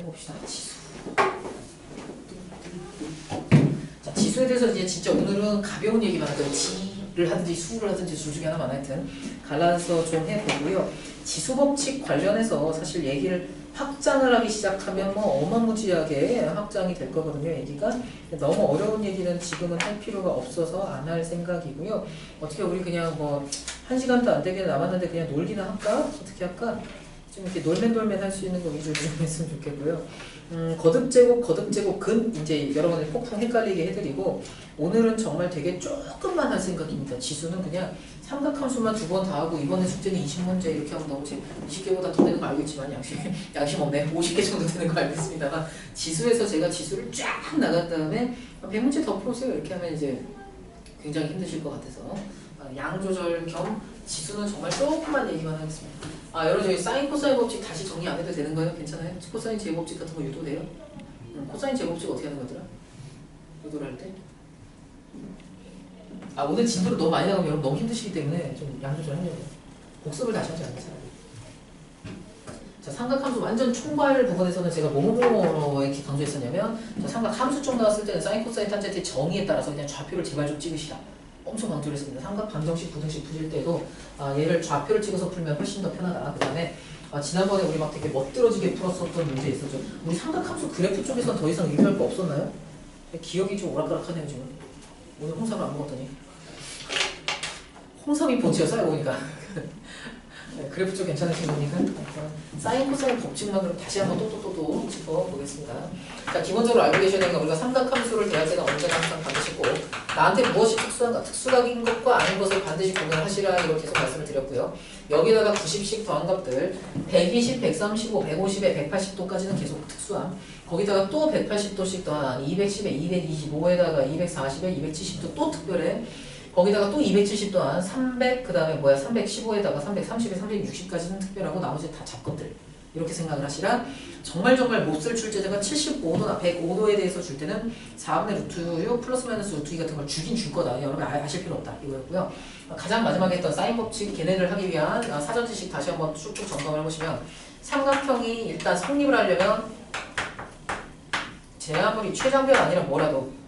해봅시다. 지수. 자, 지수에 대해서 이제 진짜 오늘은 가벼운 얘기만 할 거예요. 지를 하든지 수를 하든지 둘 중에 하나만 하여튼 갈라서 좀 해보고요. 지수 법칙 관련해서 사실 얘기를 확장을 하기 시작하면 뭐 어마무지하게 확장이 될 거거든요. 얘기가 너무 어려운 얘기는 지금은 할 필요가 없어서 안 할 생각이고요. 어떻게 우리 그냥 뭐 1시간도 안 되게 남았는데 그냥 놀기나 할까? 어떻게 할까? 좀 이렇게 놀맨 할 수 있는 거 위주로 좀 했으면 좋겠고요. 거듭제곱, 근 이제 여러분들 폭풍 헷갈리게 해드리고 오늘은 정말 되게 조금만 할 생각입니다. 지수는 그냥 삼각함수만 2번 다 하고 이번에 숙제는 20문제 이렇게 하면 너무 20개보다 더 되는 거 알겠지만 양심 없네. 50개 정도 되는 거 알겠습니다만 지수에서 제가 지수를 쫙 나간 다음에 100문제 더 풀으세요. 이렇게 하면 이제 굉장히 힘드실 것 같아서 양 조절 겸 지수는 정말 조금만 얘기만 하겠습니다. 여러분 저희 사인 코사인 법칙 다시 정리 안 해도 되는 거예요? 괜찮아요? 코사인 제곱식 같은 거 유도돼요? 코사인 제곱식 어떻게 하는 거더라? 유도를 할 때? 오늘 진도를 너무 많이 나가면 여러분 너무 힘드시기 때문에 좀 양 조절 하려고요. 복습을 다시 하지 않겠어요? 자, 삼각함수 완전 총괄 부분에서는 제가 뭐뭐 이렇게 강조했었냐면 자, 삼각함수 쪽 나왔을 때는 사인 코사인 탄젠트의 정의에 따라서 그냥 좌표를 제발 좀 찍으시라. 엄청 강조를 했습니다. 삼각 방정식 부등식 푸실 때도 얘를 좌표를 찍어서 풀면 훨씬 더 편하다. 그 다음에 지난번에 우리 막 되게 멋들어지게 풀었었던 문제 있었죠. 우리 삼각함수 그래프 쪽에서는 더 이상 의미할 거 없었나요? 기억이 좀 오락가락하네요 지금. 오늘 홍삼을 안 먹었더니 홍삼이 본체였어요 보니까. 그래프 쪽 괜찮으신 겁니까? 사인 코사인 법칙만 그럼 다시 한번 또 짚어보겠습니다. 자, 기본적으로 알고 계셔야 되는 건 우리가 삼각함수를 대할 때는 언제나 항상 반드시 꼭 나한테 무엇이 특수각인 것과 아닌 것을 반드시 구분하시라 이렇게 계속 말씀을 드렸고요. 여기다가 90씩 더한 값들 120, 135, 150에 180도까지는 계속 특수함. 거기다가 또 180도씩 더한 210에 225에다가 240에 270도 또 특별해. 거기다가 또 270 또한 300, 그 다음에 315에다가 330에 360까지는 특별하고 나머지 다 잡것들. 이렇게 생각을 하시라. 정말 몹쓸 출제자가 75도나 105도에 대해서 줄 때는 4분의 루트 6 플러스 마이너스 루트 2 같은 걸 주긴 줄 거다. 여러분 아실 필요 없다. 이거였고요. 가장 마지막에 했던 사인 법칙 걔네를 하기 위한 사전 지식 다시 한번 쭉쭉 점검을 해보시면 삼각형이 일단 성립을 하려면 제 아무리 최장별 아니라 뭐라도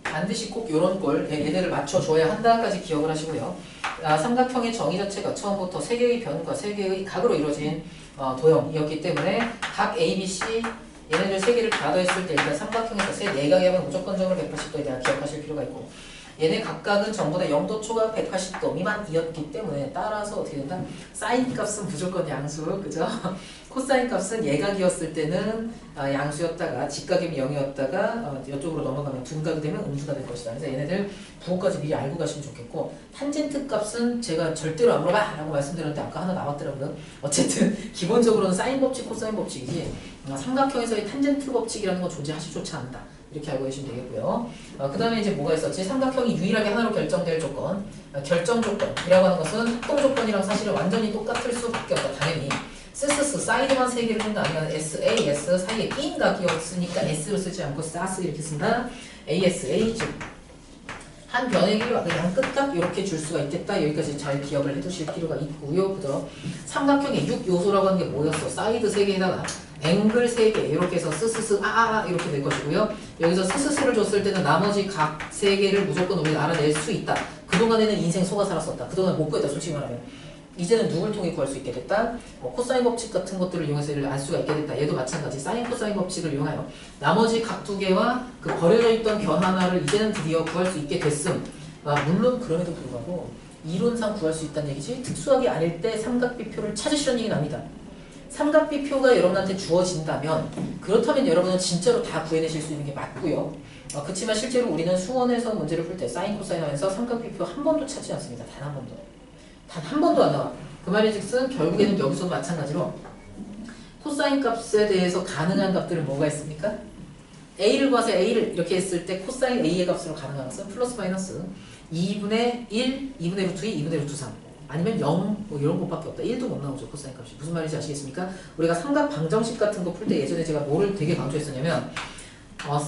반드시 꼭 이런 걸 얘네를 맞춰줘야 한다까지 기억을 하시고요. 삼각형의 정의 자체가 처음부터 3개의 변과 3개의 각으로 이루어진 도형이었기 때문에 각 A, B, C 얘네들 3개를 다 더했을 때 일단 삼각형에서 4각이 하면 무조건적으로 180도에 대한 기억하실 필요가 있고 얘네 각각은 전부 다 0도 초과 180도 미만이었기 때문에 따라서 어떻게 된다? 사인 값은 무조건 양수, 그죠? 코사인 값은 예각이었을 때는 양수였다가 직각이면 0이었다가 이쪽으로 넘어가면 둔각이 되면 음수가 될 것이다. 그래서 얘네들 부호까지 미리 알고 가시면 좋겠고 탄젠트 값은 제가 절대로 안 물어봐! 라고 말씀드렸는데 아까 하나 나왔더라고요. 어쨌든 기본적으로는 사인 법칙, 코사인 법칙이지 삼각형에서의 탄젠트 법칙이라는 건 존재하시조차 않는다. 이렇게 알고 계시면 되겠고요. 그 다음에 이제 뭐가 있었지? 삼각형이 유일하게 하나로 결정될 조건, 결정 조건이라고 하는 것은 합동 조건이랑 사실은 완전히 똑같을 수밖에 없다. 당연히 사이드만 3개를 쓴다 아니면 SA, S 사이에 낀 각이었으니까 S로 쓰지 않고 SAS 이렇게 쓴다. ASA 즉 한 변의 길이와 그냥 끝각 이렇게 줄 수가 있겠다. 여기까지 잘 기억을 해두실 필요가 있고요. 그죠? 삼각형의 6요소라고 하는 게 뭐였어? 사이드 3개에다가 앵글 3개 이렇게 해서 스스스 이렇게 될 것이고요. 여기서 스스스를 줬을 때는 나머지 각 3개를 무조건 우리가 알아낼 수 있다. 그동안에는 인생 속아 살았었다. 그동안 못 구했다. 솔직히 말하면. 이제는 누굴 통해 구할 수 있게 됐다. 코사인 법칙 같은 것들을 이용해서 이를 알 수가 있게 됐다. 얘도 마찬가지. 사인 코사인 법칙을 이용하여 나머지 각 2개와 그 버려져 있던 변 하나를 이제는 드디어 구할 수 있게 됐음. 물론 그럼에도 불구하고 이론상 구할 수 있다는 얘기지 특수하게 아닐 때 삼각비표를 찾으시라는 얘기는 아니다. 삼각비표가 여러분한테 주어진다면 그렇다면 여러분은 진짜로 다 구해내실 수 있는 게 맞고요. 그렇지만 실제로 우리는 수원에서 문제를 풀 때 사인 코사인 하면서 삼각비표 한 번도 찾지 않습니다. 단 한 번도. 단 한 번도 안 나와. 그 말인즉슨 결국에는 여기서도 마찬가지로 코사인 값에 대해서 가능한 값들은 뭐가 있습니까? A를 구해서 A를 이렇게 했을 때 코사인 A의 값으로 가능한 것은 플러스 마이너스 2분의 1, 2분의 루트 2, 2분의 루트 3 아니면 0 뭐 이런 것밖에 없다. 1도 못 나오죠. 코사인 값이. 무슨 말인지 아시겠습니까? 우리가 삼각 방정식 같은 거 풀 때 예전에 제가 뭐를 되게 강조했었냐면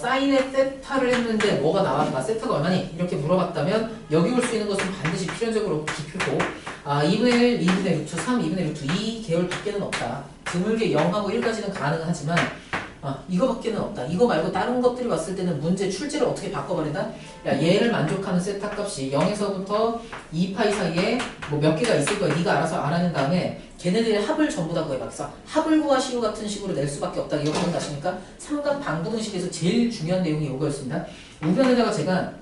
사인에 세타를 했는데 뭐가 나왔다. 세타가 얼마니? 이렇게 물어봤다면 여기 올 수 있는 것은 반드시 필연적으로 기표고 2분의 1, 2분의 루트 3, 2분의 루트 2 계열 밖에는 없다. 드물게 0하고 1까지는 가능은 하지만 이거밖에는 없다. 이거 말고 다른 것들이 왔을 때는 문제 출제를 어떻게 바꿔버린다? 야, 얘를 만족하는 세타 값이 0에서부터 2파이 사이에 뭐 몇 개가 있을 거야. 네가 알아서 알아낸 다음에 걔네들의 합을 전부 다 구해봐. 그래서 합을 구하시오 같은 식으로 낼 수밖에 없다. 이거 기억나십니까? 삼각 방부등식에서 제일 중요한 내용이 이거였습니다. 우변에다가 제가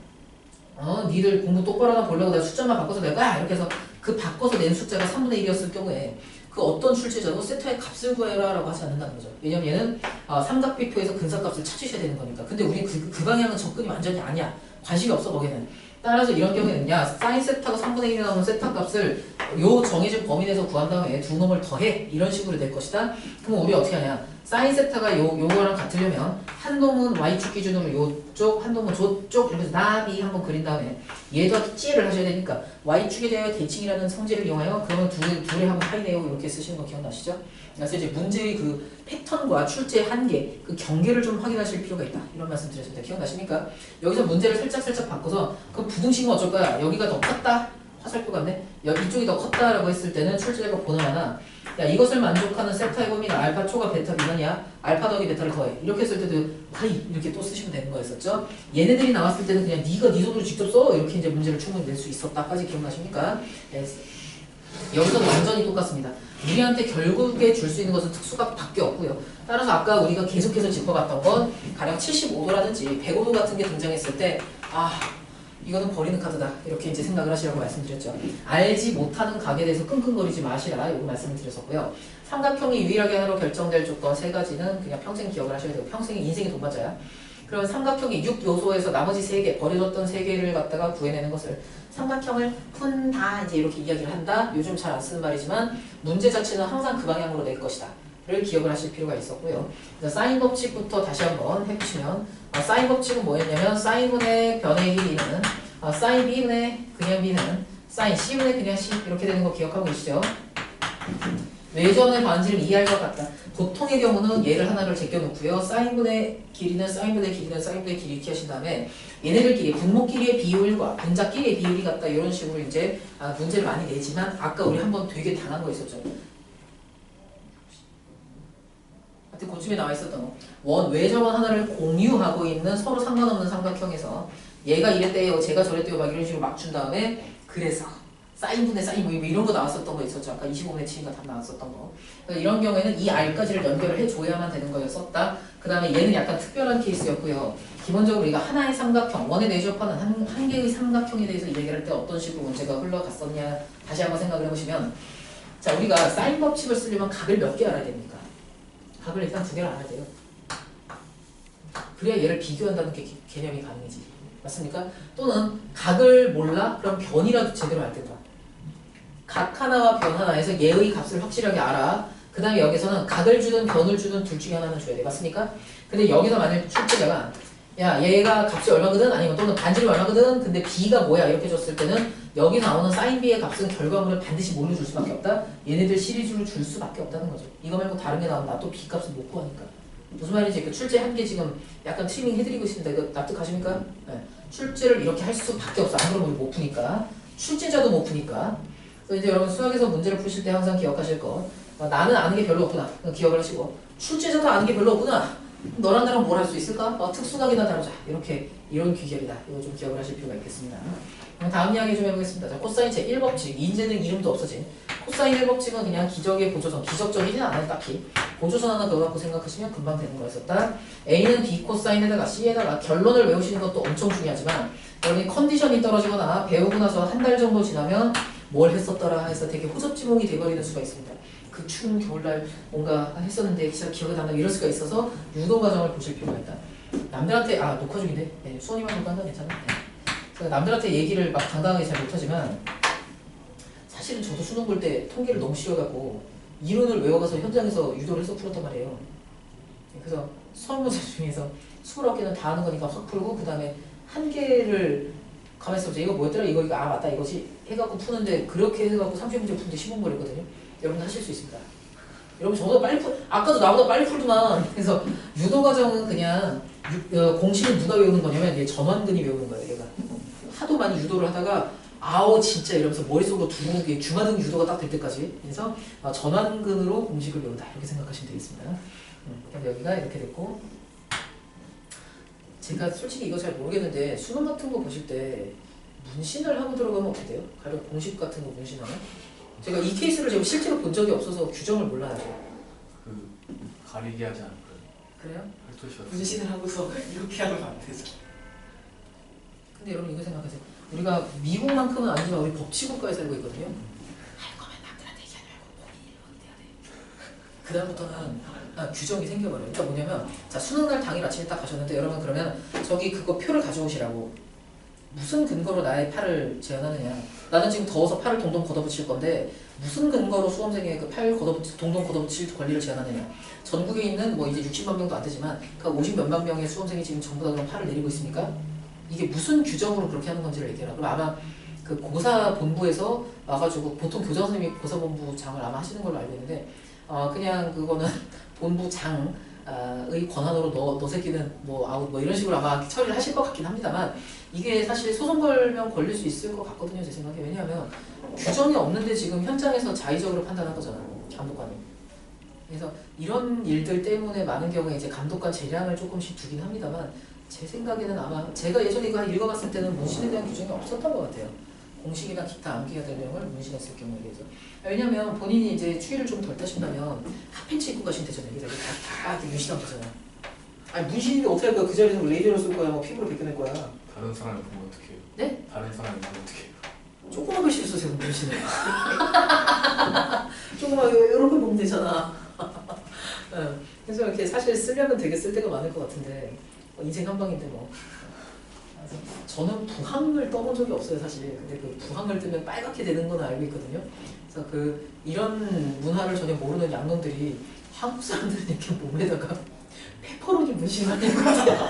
니들 공부 똑바로 하나 보려고 내가 숫자만 바꿔서 낼 거야. 이렇게 해서 그 바꿔서 낸 숫자가 3분의 1이었을 경우에 그 어떤 출제자도 세타의 값을 구해라 라고 하지 않는다는 거죠. 왜냐면 얘는 삼각비표에서 근사값을 찾으셔야 되는 거니까. 근데 우리 그 방향은 접근이 완전히 아니야. 관심이 없어 거기는. 따라서 이런 경우에는 야 사인 세타가 3분의 1이 나오는 세타 값을 요 정해진 범위 내에서 구한 다음에 두 놈을 더해 이런 식으로 될 것이다. 그럼 우리 어떻게 하냐? 사인 세타가 요거랑 같으려면 한 놈은 y축 기준으로 요쪽 한 놈은 저쪽 이렇게 해서 나비 한번 그린 다음에 얘도 찌를 하셔야 되니까 y축에 대하여 대칭이라는 성질을 이용하여 그러면 둘이 한번 파이네요 이렇게 쓰시는 거 기억나시죠? 그래서 이제 문제의 그 패턴과 출제의 한계 그 경계를 좀 확인하실 필요가 있다 이런 말씀 드렸습니다. 기억나십니까? 여기서 문제를 살짝 바꿔서 그 부등식은 어쩔 거야? 여기가 더 컸다? 화살표 같네? 이쪽이 더 컸다라고 했을 때는 출제자가 보는 하나 야 이것을 만족하는 세타의 범위가 알파 초과 베타 미만이야 알파 더하기 베타를 더해 이렇게 했을 때도 하이 이렇게 또 쓰시면 되는 거였었죠. 얘네들이 나왔을 때는 그냥 네가 네 손으로 직접 써 이렇게 이제 문제를 충분히 낼 수 있었다까지 기억나십니까? 네. 여기서도 완전히 똑같습니다. 우리한테 결국에 줄 수 있는 것은 특수값밖에 없고요. 따라서 아까 우리가 계속해서 짚어봤던 건 가령 75도라든지 105도 같은 게 등장했을 때 이거는 버리는 카드다 이렇게 이제 생각을 하시라고 말씀드렸죠. 알지 못하는 각에 대해서 끙끙거리지 마시라 이거 말씀을 드렸었고요. 삼각형이 유일하게 하나로 결정될 조건 세 가지는 그냥 평생 기억을 하셔야 되고 평생의 인생의 돈맞아야. 그러면 삼각형이 6요소에서 나머지 3개 버려졌던 3개를 갖다가 구해내는 것을 삼각형을 푼다 이제 이렇게 이야기를 한다. 요즘 잘 안 쓰는 말이지만 문제 자체는 항상 그 방향으로 낼 것이다 를 기억을 하실 필요가 있었고요. 사인 법칙부터 다시 한번 해보시면 사인 법칙은 뭐였냐면 사인분의 변의 길이는 사인 b분의 그냥 b는 사인 c분의 그냥 c 이렇게 되는 거 기억하고 계시죠? 외전의 반지를 이해할 것 같다. 보통의 경우는 얘를 하나를 제껴놓고요. 사인분의 길이는 사인분의 길이는 사인분의 길이 이렇게 하신 다음에 얘네들끼리 분모끼리의 비율과 분자끼리의 비율이 같다 이런 식으로 이제 문제를 많이 내지만 아까 우리 한번 되게 당한 거 있었죠. 그쯤에 나와 있었던 원 외접원 하나를 공유하고 있는 서로 상관없는 삼각형에서 얘가 이랬대요 제가 저랬대요 막 이런 식으로 막 준 다음에 그래서 사인분의 사인 뭐 이런 거 나왔었던 거 있었죠. 아까 25분의 7인가 답 나왔었던 거. 그러니까 이런 경우에는 이 R까지를 연결을 해줘야만 되는 거였었다. 그 다음에 얘는 약간 특별한 케이스였고요. 기본적으로 우리가 하나의 삼각형, 원에 내접하는 한 개의 삼각형에 대해서 얘기를 할 때 어떤 식으로 문제가 흘러갔었냐 다시 한번 생각을 해보시면 자 우리가 사인 법칙을 쓰려면 각을 몇 개 알아야 됩니까? 각을 일단 2개를 알아야 돼요. 그래야 얘를 비교한다는 게 개념이 가능이지. 맞습니까? 또는 각을 몰라? 그럼 변이라도 제대로 알 된다. 각 하나와 변 하나에서 얘의 값을 확실하게 알아. 그 다음에 여기서는 각을 주든 변을 주든 둘 중에 하나는 줘야 돼. 맞습니까? 근데 여기서 만약 출제자가 야 얘가 값이 얼마거든? 아니면 또는 반지름이 얼마거든? 근데 b가 뭐야? 이렇게 줬을 때는 여기 나오는 사인 b의 값은 결과물을 반드시 뭘로 줄 수밖에 없다? 얘네들 시리즈로 줄 수밖에 없다는 거죠. 이거 말고 다른 게 나오면 나 또 b 값을 못 구하니까. 무슨 말인지 그 출제 한 개 지금 약간 트리밍 해드리고 있습니다. 이거 납득하십니까? 네. 출제를 이렇게 할 수밖에 없어. 안 그러면 우리 못 푸니까. 출제자도 못 푸니까. 그래서 이제 여러분 수학에서 문제를 푸실 때 항상 기억하실 거. 나는 아는 게 별로 없구나. 기억을 하시고. 출제자도 아는 게 별로 없구나. 너랑 나랑 뭘 할 수 있을까? 특수각이나 다루자. 이런 귀결이다. 이거 좀 기억을 하실 필요가 있겠습니다. 그럼 다음 이야기 좀 해보겠습니다. 자, 코사인 제1법칙. 이제는 이름도 없어진. 코사인 1법칙은 그냥 기적의 보조선. 기적적이진 않아요, 딱히. 보조선 하나 넣어갖고 생각하시면 금방 되는 거였었다. A는 B 코사인에다가 C에다가 결론을 외우시는 것도 엄청 중요하지만 여러분이 컨디션이 떨어지거나 배우고 나서 한 달 정도 지나면 뭘 했었더라 해서 되게 호접지몽이 돼버리는 수가 있습니다. 그 추운 겨울날 뭔가 했었는데 진짜 기억이 안 나고 이럴 수가 있어서 유도 과정을 보실 필요가 있다. 남들한테 녹화 중인데 네, 수원이만 녹화한다 괜찮아? 네. 남들한테 얘기를 막 당당하게 잘 못하지만 사실은 저도 수능 볼 때 통계를 너무 싫어갖고 이론을 외워가서 현장에서 유도를 해서 풀었단 말이에요. 그래서 수학문제 중에서 29개는 다 하는 거니까 확 풀고 그 다음에 한 개를 가만있어 보자. 이거 뭐였더라? 이거 맞다 이거지 해갖고 푸는데 그렇게 해갖고 30문제 푸는데 15분 걸렸거든요. 여러분 하실 수 있습니다. 여러분 저도 빨리 아까도 나보다 빨리 풀더만. 그래서 유도 과정은 그냥 공식은 누가 외우는 거냐면 얘 전완근이 외우는 거예요. 얘가 하도 많이 유도를 하다가 아오 진짜 이러면서 머릿속으로 두근두근 중하등 유도가 딱 될 때까지 그래서 전완근으로 공식을 외운다 이렇게 생각하시면 되겠습니다. 그럼 여기가 이렇게 됐고 제가 솔직히 이거 잘 모르겠는데 수능 같은 거 보실 때 문신을 하고 들어가면 어떻게 돼요? 가령 공식 같은 거 문신하면? 제가 이 케이스를 지금 실제로 본 적이 없어서 규정을 몰라요. 그 가리게 하지 않을까요? 그래요? 팔토시 문신을 하고서 이렇게 하면 안 되죠. 근데 여러분 이거 생각하세요. 우리가 미국만큼은 아니지만 우리 법치국가에 살고 있거든요. 할 거면 남들한테 얘기하지 말고 본인이 해야 돼. 그다음부터는 규정이 생겨버려요. 그러니까 뭐냐면 자 수능날 당일 아침에 딱 가셨는데 여러분 그러면 저기 그거 표를 가져오시라고 무슨 근거로 나의 팔을 제한하느냐. 나는 지금 더워서 팔을 동동 걷어붙일 건데 무슨 근거로 수험생의 그 팔 동동 걷어붙일 권리를 제한하느냐. 전국에 있는 뭐 이제 60만 명도 안 되지만 그 50몇만 명의 수험생이 지금 전부 다 그런 팔을 내리고 있습니까? 이게 무슨 규정으로 그렇게 하는 건지를 얘기해라. 그럼 아마 그 고사본부에서 와가지고 보통 교장 선생님이 고사본부장을 아마 하시는 걸로 알고 있는데 그냥 그거는 본부장의 권한으로 너 새끼는 뭐 아웃 뭐 이런 식으로 아마 처리를 하실 것 같긴 합니다만 이게 사실 소송 걸면 걸릴 수 있을 것 같거든요 제 생각에. 왜냐하면 규정이 없는데 지금 현장에서 자의적으로 판단한 거잖아요 감독관이. 그래서 이런 일들 때문에 많은 경우에 이제 감독관 재량을 조금씩 두긴 합니다만 제 생각에는 아마 제가 예전에 이거 읽어봤을 때는 문신에 대한 규정이 없었던 것 같아요. 공식이나 기타 암기가 될 내용을 문신했을 경우에 대해서. 왜냐면 본인이 이제 추위를 좀 덜 타신다면 핫팬츠 입고 가시면 되잖아요. 이게 다 문신하면 되잖아요. 아니 문신인데 어떻게 할 거야? 그 자리에서 레이저를 쏠 거야? 뭐 피부로 벗겨낼 거야? 다른 사람을 보면 어떻게 해요? 네? 다른 사람을 보면 어떻게 해요? 조그만 글씨를 쓰세요 문신을. 조그만 이렇게 보면 되잖아. 그래서 이렇게 사실 쓰려면 되게 쓸 데가 많을 것 같은데 인생 한 방인데 뭐. 그래서 저는 부항을 떠본 적이 없어요 사실. 근데 그 부항을 뜨면 빨갛게 되는 건 알고 있거든요. 그래서 그 이런 문화를 전혀 모르는 양놈들이 한국 사람들은 이렇게 몸에다가 페퍼로니 문신을 하는 거야.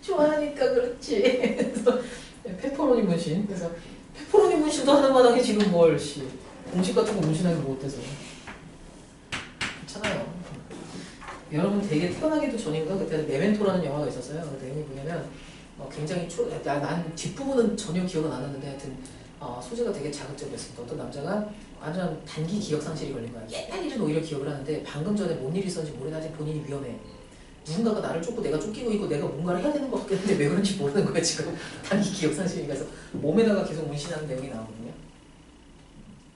좋아하니까 그렇지. 그래서 페퍼로니 문신. 그래서 페퍼로니 문신도 하는 마당에 지금 뭘 공식 같은 거 문신하기 못 돼서. 괜찮아요. 여러분 되게 태어나기도 전인가 그때 메멘토라는 영화가 있었어요. 그 내용이 뭐냐면 굉장히 난 뒷부분은 전혀 기억은 안 나는데 하여튼 소재가 되게 자극적이었습니다. 어떤 남자가 완전 단기 기억 상실이 걸린 거야. 옛날 일은 오히려 기억을 하는데 방금 전에 뭔 일이 있었는지 모르는지 본인이 위험해. 누군가가 나를 쫓고 내가 쫓기고 있고 내가 뭔가를 해야 되는 것 같겠는데 왜 그런지 모르는 거야 지금. 단기 기억 상실이 가서 몸에다가 계속 문신하는 내용이 나오거든요.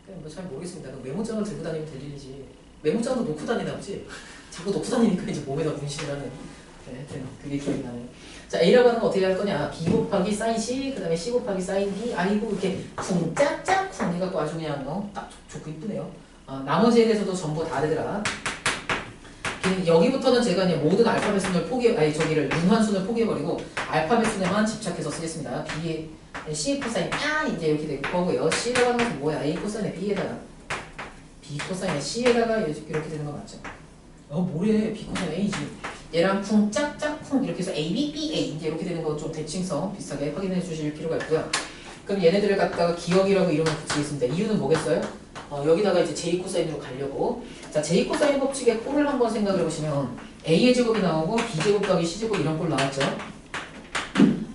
뭐 잘 모르겠습니다. 메모장을 들고 다니면 될 일이지. 메모장도 놓고 다니나 보지. 자꾸 놓고 다니니까 이제 몸에다 문신을 하는. 네, 하여튼 그게 기억이 나네요. 자, A라고 하는 거 어떻게 할 거냐? B 곱하기 사인 C, 그 다음에 C 곱하기 사인 D. 아이고 이렇게 쿵짝짝 쿵 해갖고 아주 그냥 딱 좋고 이쁘네요. 나머지에 대해서도 전부 다 되더라. 여기부터는 제가 그냥 모든 알파벳 순을 융환순을 포기해버리고 알파벳 순에만 집착해서 쓰겠습니다. B, C 코사인 이제 이렇게 될 거고요. C라고 하는 것은 뭐야? A 코사인에 B에다가 B 코사인에 C에다가 이렇게 되는 거 맞죠? 뭐래? B 코사인 A지. 얘랑 쿵 짝짝 쿵 이렇게 해서 A, B, B, A 이제 이렇게 되는 거 좀 대칭성 비슷하게 확인해 주실 필요가 있고요. 그럼 얘네들을 갖다가 기억이라고 이름을 붙이겠습니다. 이유는 뭐겠어요? 여기다가 이제 J 코사인으로 가려고. 자, J 코사인 법칙의 꼴을 한번 생각을 해보시면 A의 제곱이 나오고 B 제곱 더하기 C 제곱 이런 꼴 나왔죠?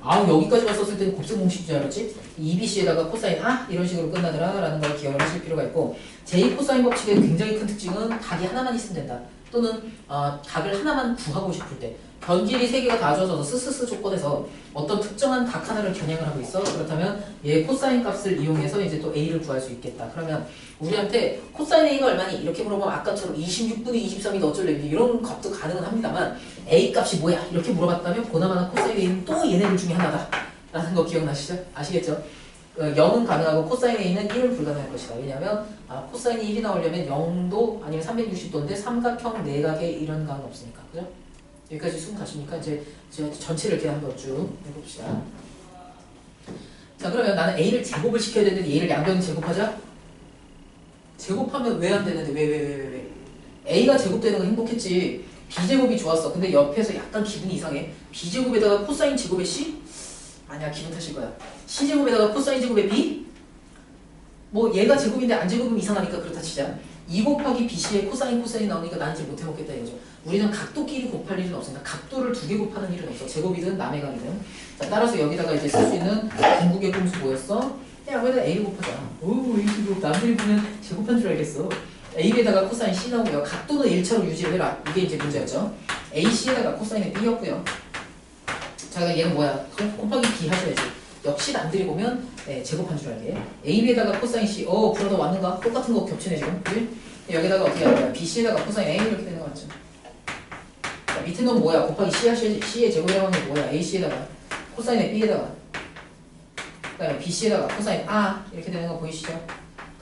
여기까지만 썼을 때는 곱셈 공식인 줄 알았지? 2BC에다가 코사인 이런 식으로 끝나더라 라는 걸 기억을 하실 필요가 있고 J 코사인 법칙의 굉장히 큰 특징은 각이 하나만 있으면 된다. 또는 각을 하나만 구하고 싶을 때 변길이 3개가 다 주어져서 스스스 조건에서 어떤 특정한 각 하나를 겨냥을 하고 있어. 그렇다면 얘 코사인 값을 이용해서 이제 또 A를 구할 수 있겠다. 그러면 우리한테 코사인 A가 얼마니? 이렇게 물어보면 아까처럼 26분의 23이 어쩔래? 이런 값도 가능은 합니다만 A 값이 뭐야? 이렇게 물어봤다면 보나마나 코사인 A는 또 얘네들 중에 하나다 라는 거 기억나시죠? 아시겠죠? 0은 가능하고 코사인 A는 1은 불가능할 것이다. 왜냐하면 코사인이 1이 나오려면 0도 아니면 360도인데 삼각형 내각에 이런 강은 없으니까. 그죠? 여기까지 숨 가십니까? 이제 전체를 이렇게 한번 쭉 해봅시다. 자, 그러면 나는 A를 제곱을 시켜야 되는데 얘를 양변 제곱하자? 제곱하면 왜 안 되는데? 왜? A가 제곱되는 건 행복했지. B제곱이 좋았어. 근데 옆에서 약간 기분이 이상해. B제곱에다가 코사인 제곱의 C? 아니야, 기분 탓일 거야. C제곱에다가 코사인 제곱의 B? 뭐 얘가 제곱인데 안 제곱이면 이상하니까 그렇다 치자. 2 곱하기 BC에 코사인 나오니까 난 이제 못해먹겠다 이거죠. 우리는 각도끼리 곱할 일은 없습니다. 각도를 두 개 곱하는 일은 없어. 제곱이든 남의 각이든. 자, 따라서 여기다가 이제 쓸 수 있는 궁극의 공수 뭐였어? 야, 여기다 A를 곱하자. 오, 이거 남들이 보면 제곱한 줄 알겠어. A에다가 코사인 C 나오고요. 각도는 1차로 유지를 해라. 이게 이제 문제였죠. AC에다가 코사인의 B였고요. 자, 얘는 뭐야? 곱하기 B 하셔야지. 역시 남들이 보면 네, 제곱한 줄 알게. AB에다가 코사인 C. 불어다 왔는가? 똑같은 거 겹치네 지금. 그지? 여기다가 어떻게 하는 거야? BC에다가 코사인 A 이렇게 되는 거 맞죠? 자, 밑에 놈 뭐야? 곱하기 C 하셔야지. C의 제곱이라고 하는 게 뭐야? AC에다가 코사인의 B에다가 그 다음에 BC에다가 코사인 A 이렇게 되는 거 보이시죠?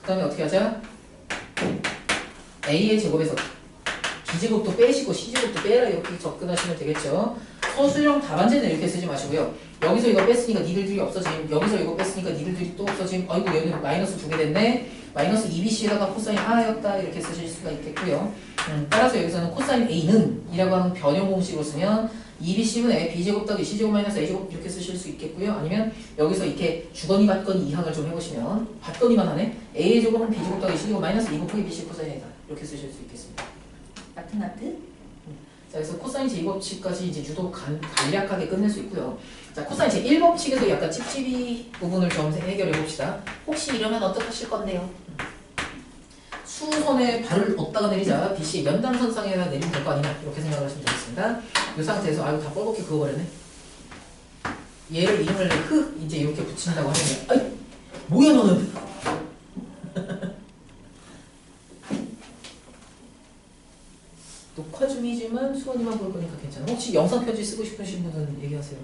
그 다음에 어떻게 하자? A의 제곱에서 B제곱도 빼시고 C제곱도 빼라 이렇게 접근하시면 되겠죠? 서술형 답안제는 이렇게 쓰지 마시고요. 여기서 이거 뺐으니까 니들들이 없어짐. 여기서 이거 뺐으니까 니들들이 또 없어짐. 아이고 여기는 마이너스 2개 됐네. 마이너스 2BC에다가 코사인 A였다 이렇게 쓰실 수가 있겠고요. 따라서 여기서는 코사인 A는 이라고 하는 변형 공식으로 쓰면 2BC분의 B제곱 더하기 C제곱 마이너스 A제곱 이렇게 쓰실 수 있겠고요. 아니면 여기서 이렇게 주거니 받거니 이항을 좀 해보시면 받거니만 하네. A의 제곱은 B제곱 더하기 C제곱 마이너스 2 곱하기 BC 코사인 A다 이렇게 쓰실 수 있겠습니다. 같은 하트? 자, 그래서 코사인 제2법칙까지 이제 유독 간략하게 끝낼 수 있고요. 자, 코사인 제1법칙에서 약간 찝찝이 부분을 좀 해결해 봅시다. 혹시 이러면 어떡하실 건데요? 수선에 발을 얻다가 내리자 BC 연장선상에다 내리면 될 거 아니냐 이렇게 생각을 하시면 되겠습니다. 이 상태에서 아이고 다 뻘겋게 그어버렸네. 얘를 이름을 흑 이제 이렇게 붙인다고 하면 아이 뭐야 너는 녹화 중이지만 수원이만 볼 거니까 괜찮아. 혹시 영상 편지 쓰고 싶으신 분은 얘기하세요.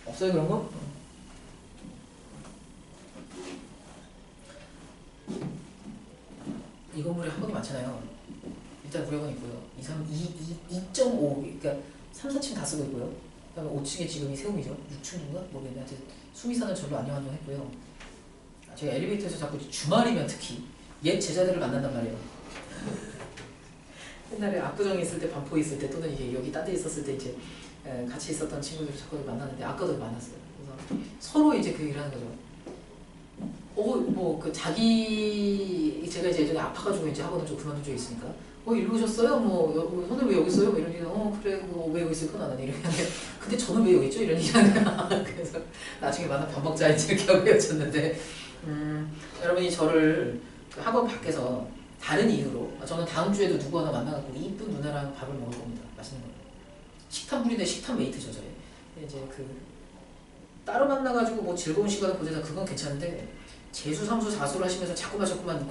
없어요 그런 거? 이 건물에 학원이 많잖아요. 일단 우리 학원 있고요. 2.5 그러니까 3, 4층 다 쓰고 있고요. 그다음에 5층에 지금 이 세움이죠. 6층인가? 모르겠는데 하여튼 수미사는 절로 안녕 했고요. 제가 엘리베이터에서 자꾸 주말이면 특히 옛 제자들을 만난단 말이에요. 옛날에 압구정에 있을 때 반포에 있을 때 또는 이제 여기 딴 데 있었을 때 이제 같이 있었던 친구들 자꾸 만났는데 아까도 만났어요. 그래서 서로 이제 그 일하는 거죠. 뭐 그 자기 제가 이제 예전에 아파가지고 이제 학원을 좀 그만둔 적이 있으니까 일로 오셨어요? 뭐 오늘 왜 여기 있어요? 뭐 이런 얘기는 그래 왜 여기 있을까 나는 이러는데 근데 저는 왜 여기 있죠? 이런 얘기하는 그래서 나중에 만나 밥 먹자 이제 이렇게 하고 헤어졌는데 여러분이 저를 그 학원 밖에서 다른 이유로 저는 다음 주에도 누구 하나 만나갖고 이쁜 누나랑 밥을 먹을 겁니다. 맛있는 거. 식탐 부리네 식탐 메이트죠 저희. 이제 그 따로 만나가지고 뭐 즐거운 시간을 보내다 그건 괜찮은데 재수, 삼수, 사수를 하시면서 자꾸만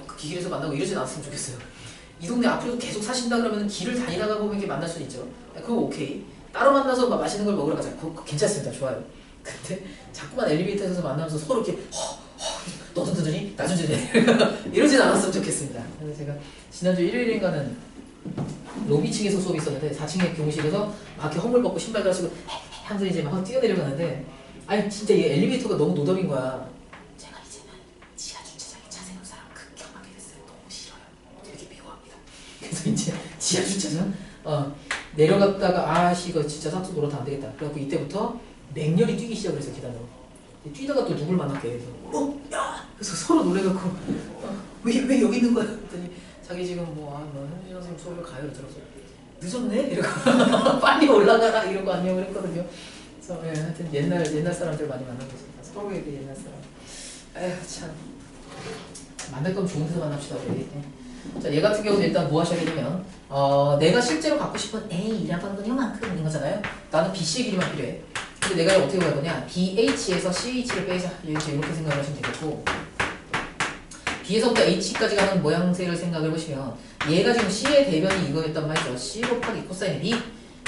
그 길에서 만나고 이러진 않았으면 좋겠어요. 이 동네 앞으로도 계속 사신다 그러면 길을 다니다가 보면 이렇게 만날 수는 있죠. 그거 오케이. 따로 만나서 막 맛있는 걸 먹으러 가자. 그거 괜찮습니다. 좋아요. 근데 자꾸만 엘리베이터에서 만나면서 서로 이렇게 너도 듣더니 나 좀 듣네 이러진 않았으면 좋겠습니다. 그래서 제가 지난주 일요일인가는 로비층에서 수업이 있었는데 4층의 교무실에서 막 이렇게 허물 벗고 신발 가지고 하면서 이제 막 뛰어내려가는데 아니 진짜 이 엘리베이터가 너무 노답인 거야. 제가 이제는 지하 주차장에 차 세운 사람 극혐하게 됐어요. 너무 싫어요. 되게 미워합니다. 그래서 이제 지하 주차장 내려갔다가 아씨 이거 진짜 삭수 놀아도 안 되겠다. 그래갖고 이때부터 맹렬히 뛰기 시작을 했어요. 계단으로. 뛰다가 또 누굴 만났게 해서 야! 그래서 서로 놀래갖고 왜 여기 있는 거야? 그랬더니 자기 지금 뭐 현진 선생님 수업을 가요. 들어서 늦었네? 이러고 빨리 올라가라 이러고 안녕을 했거든요. 그래서 하여튼 옛날 사람들 많이 만나고 있습니다. 서로의 그 옛날 사람. 에휴 참 만날 거면 좋은 데서 만납시다 우리. 자, 얘 같은 경우는 일단 뭐 하셔야 되냐면 내가 실제로 갖고 싶은 A라고 하는 건 이만큼인 거잖아요. 나는 BC의 길이만 필요해. 근데 내가 어떻게 할 거냐? BH에서 CH를 빼자. 이렇게 생각을 하시면 되겠고 B에서부터 H까지 가는 모양새를 생각을 해보시면 얘가 지금 C의 대변이 이거였단 말이죠. C 곱하기 코사인 B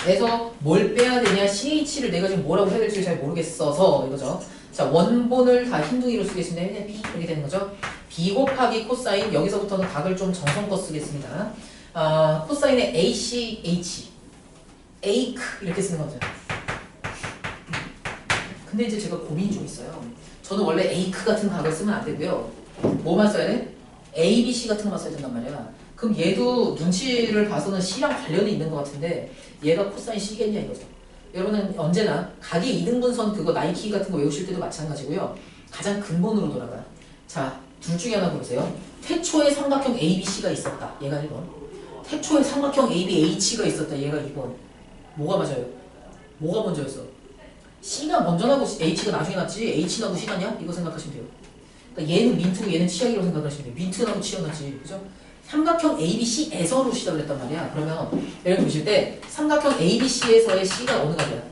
에서 뭘 빼야 되냐? CH를 내가 지금 뭐라고 해야 될지 잘 모르겠어서 이거죠. 자, 원본을 다 흰둥이로 쓰겠습니다. B 이렇게 되는 거죠. B 곱하기 코사인 여기서부터는 각을 좀 정성껏 쓰겠습니다. 코사인의 ACH 에이크 이렇게 쓰는 거죠. 근데 이제 제가 고민이 좀 있어요. 저는 원래 에이크 같은 각을 쓰면 안 되고요. 뭐만 써야 돼? ABC 같은 것만 써야 된단 말이야. 그럼 얘도 눈치를 봐서는 C랑 관련이 있는 것 같은데 얘가 코사인 C겠냐 이거죠. 여러분은 언제나 각의 이등분선 그거 나이키 같은 거 외우실 때도 마찬가지고요. 가장 근본으로 돌아가요. 자, 둘 중에 하나 고르세요. 태초에 삼각형 ABC가 있었다. 얘가 1번. 태초에 삼각형 ABH가 있었다. 얘가 2번. 뭐가 맞아요? 뭐가 먼저였어? C가 먼저 나고 H가 나중에 났지. H 나고 C 났냐? 이거 생각하시면 돼요. 그러니까 얘는 민투고 얘는 치약이라고 생각하시면 돼요. 민트 나고 치약 났지. 그죠? 삼각형 ABC에서로 시작을 했단 말이야. 그러면 여러분 보실 때 삼각형 ABC에서의 C가 어느 각이야?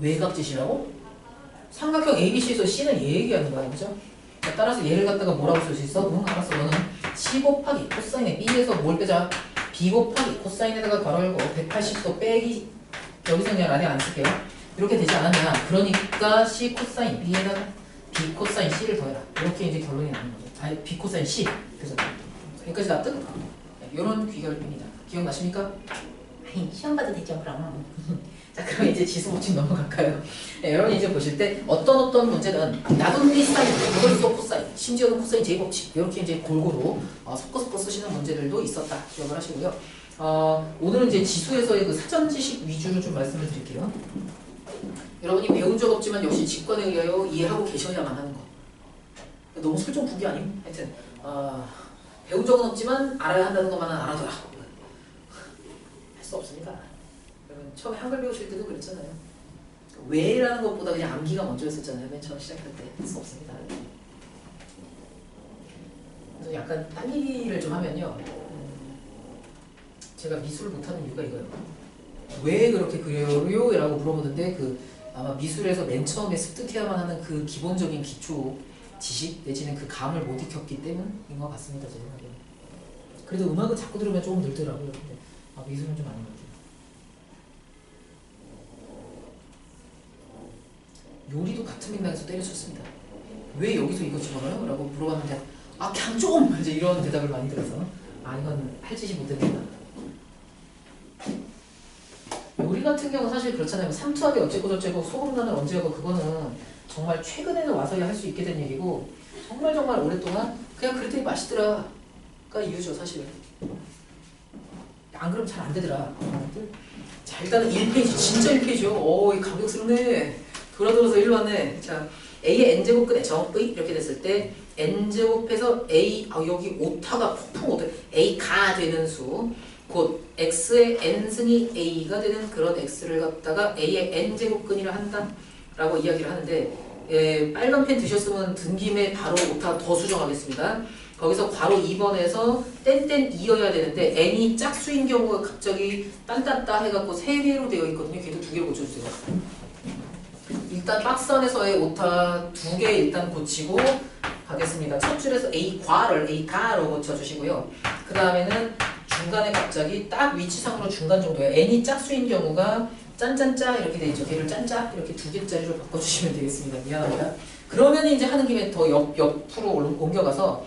외곽짓이라고? 삼각형 ABC에서 C는 얘 얘기하는 거야. 그죠? 따라서 얘를 갖다가 뭐라고 쓸 수 있어? 알았어. 너는 C 곱하기 코사인에 B에서 뭘 빼자? B 곱하기 코사인에다가 괄호 열고 180도 빼기 여기서 그냥 라디안 안 쓸게요. 이렇게 되지 않았냐? 그러니까 C 코사인 B에다가 B 코사인 C를 더해라. 이렇게 이제 결론이 나는 거죠. 아니 B 코사인 C. 그래서 여기까지 납득? 이런 귀결입니다. 기억나십니까? 시험 봐도 되죠 그럼. 자 그럼 이제 지수 법칙 넘어갈까요? 네, 여러분 이제 보실 때 어떤 문제는 나돈비 사인, 이걸로 코사인, 심지어는 코사인 제법칙 이렇게 이제 골고루 섞어 쓰시는 문제들도 있었다 기억을 하시고요. 오늘은 이제 지수에서의 그 사전 지식 위주로 좀 말씀을 드릴게요. 여러분이 배운 적 없지만 역시 직관에 의하여 이해하고 계셔야만 하는 거. 너무 설정 국이 아님? 하여튼 배운 적은 없지만 알아야 한다는 것만은 알아둬라. 할 수 없습니다. 여러분 처음에 한글 배우실 때도 그랬잖아요. 왜라는 것보다 그냥 암기가 먼저였었잖아요. 맨 처음 시작할 때. 할 수 없습니다. 그래서 약간 딴 얘기를 좀 하면요. 제가 미술을 못하는 이유가 이거예요. 왜 그렇게 그려요? 라고 물어보는데 아마 미술에서 맨 처음에 습득해야만 하는 그 기본적인 기초 지식 내지는 그 감을 못 익혔기 때문인 것 같습니다. 제 생각에는. 그래도 음악은 자꾸 들으면 조금 늘더라고요. 근데 미술은 좀 아닌 것 같아요. 요리도 같은 맥락에서 때려쳤습니다. 왜 여기서 이거 집어넣어요? 라고 물어봤는데 그냥 조금 이제 이런 대답을 많이 들어서 이건 할 짓이 못했다. 요리 같은 경우는 사실 그렇잖아요. 삼투하게 어째고 저째고 소금간을 언제 하고 그거는 정말 최근에는 와서야 할 수 있게 된 얘기고 정말 오랫동안 그냥 그랬더니 맛있더라가 이유죠 사실. 안 그러면 잘 안 되더라. 자 일단은 1페이지 진짜 1페이지요. 이 감격스럽네. 돌아서 일로 왔네. 자 A의 n제곱 끝에 정의 이렇게 됐을 때 n제곱에서 A 여기 오타가 폭풍 오타 A가 되는 수 곧 x의 n승이 a가 되는 그런 x를 갖다가 a의 n제곱근이라 한다 라고 이야기를 하는데 빨간 펜 드셨으면 든 김에 바로 오타 더 수정하겠습니다. 거기서 괄호 2번에서 땡땡 2여야 되는데 n이 짝수인 경우가 갑자기 딴딴따 해갖고 3개로 되어 있거든요. 걔도 2개로 고쳐주세요. 일단 박스 안에서의 오타 2개 일단 고치고 가겠습니다. 첫 줄에서 a과를 a가로 고쳐주시고요. 그 다음에는 중간에 갑자기 딱 위치상으로 중간 정도예요. n이 짝수인 경우가 짠짠짜 이렇게 돼 있죠. 걔를 짠짜 이렇게 2개짜리로 바꿔주시면 되겠습니다. 미안합니다. 그러면 이제 하는 김에 더 옆으로 옮겨가서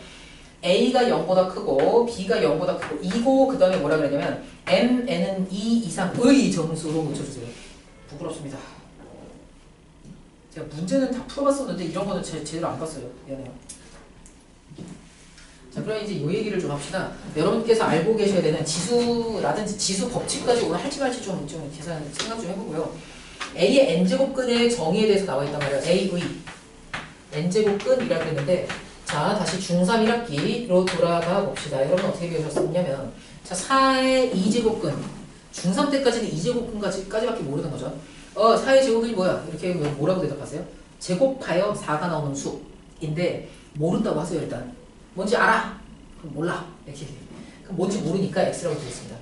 a가 0보다 크고 b가 0보다 크고 2고 그 다음에 뭐라 그랬냐면 mn은 2 이상의 점수로 고쳐주세요. 부끄럽습니다. 제가 문제는 다 풀어봤었는데 이런 거는 제대로 안 봤어요. 미안해요. 자, 그럼 이제 이 얘기를 좀 합시다. 여러분께서 알고 계셔야 되는 지수라든지 지수 법칙까지 오늘 할지 말지 좀 계산 생각 좀 해보고요. A의 n제곱근의 정의에 대해서 나와 있단 말이에요. A의 n제곱근이라고 했는데 자, 다시 중3 1학기로 돌아가 봅시다. 여러분 어떻게 배우셨었냐면 자, 4의 2제곱근 중3 때까지는 2제곱근까지밖에 모르는 거죠. 4의 제곱근이 뭐야? 이렇게 뭐라고 대답하세요? 제곱하여 4가 나오는 수인데 모른다고 하세요. 일단 뭔지 알아? 그럼 몰라. 이렇게. 그럼 뭔지 모르니까 x라고 되겠습니다.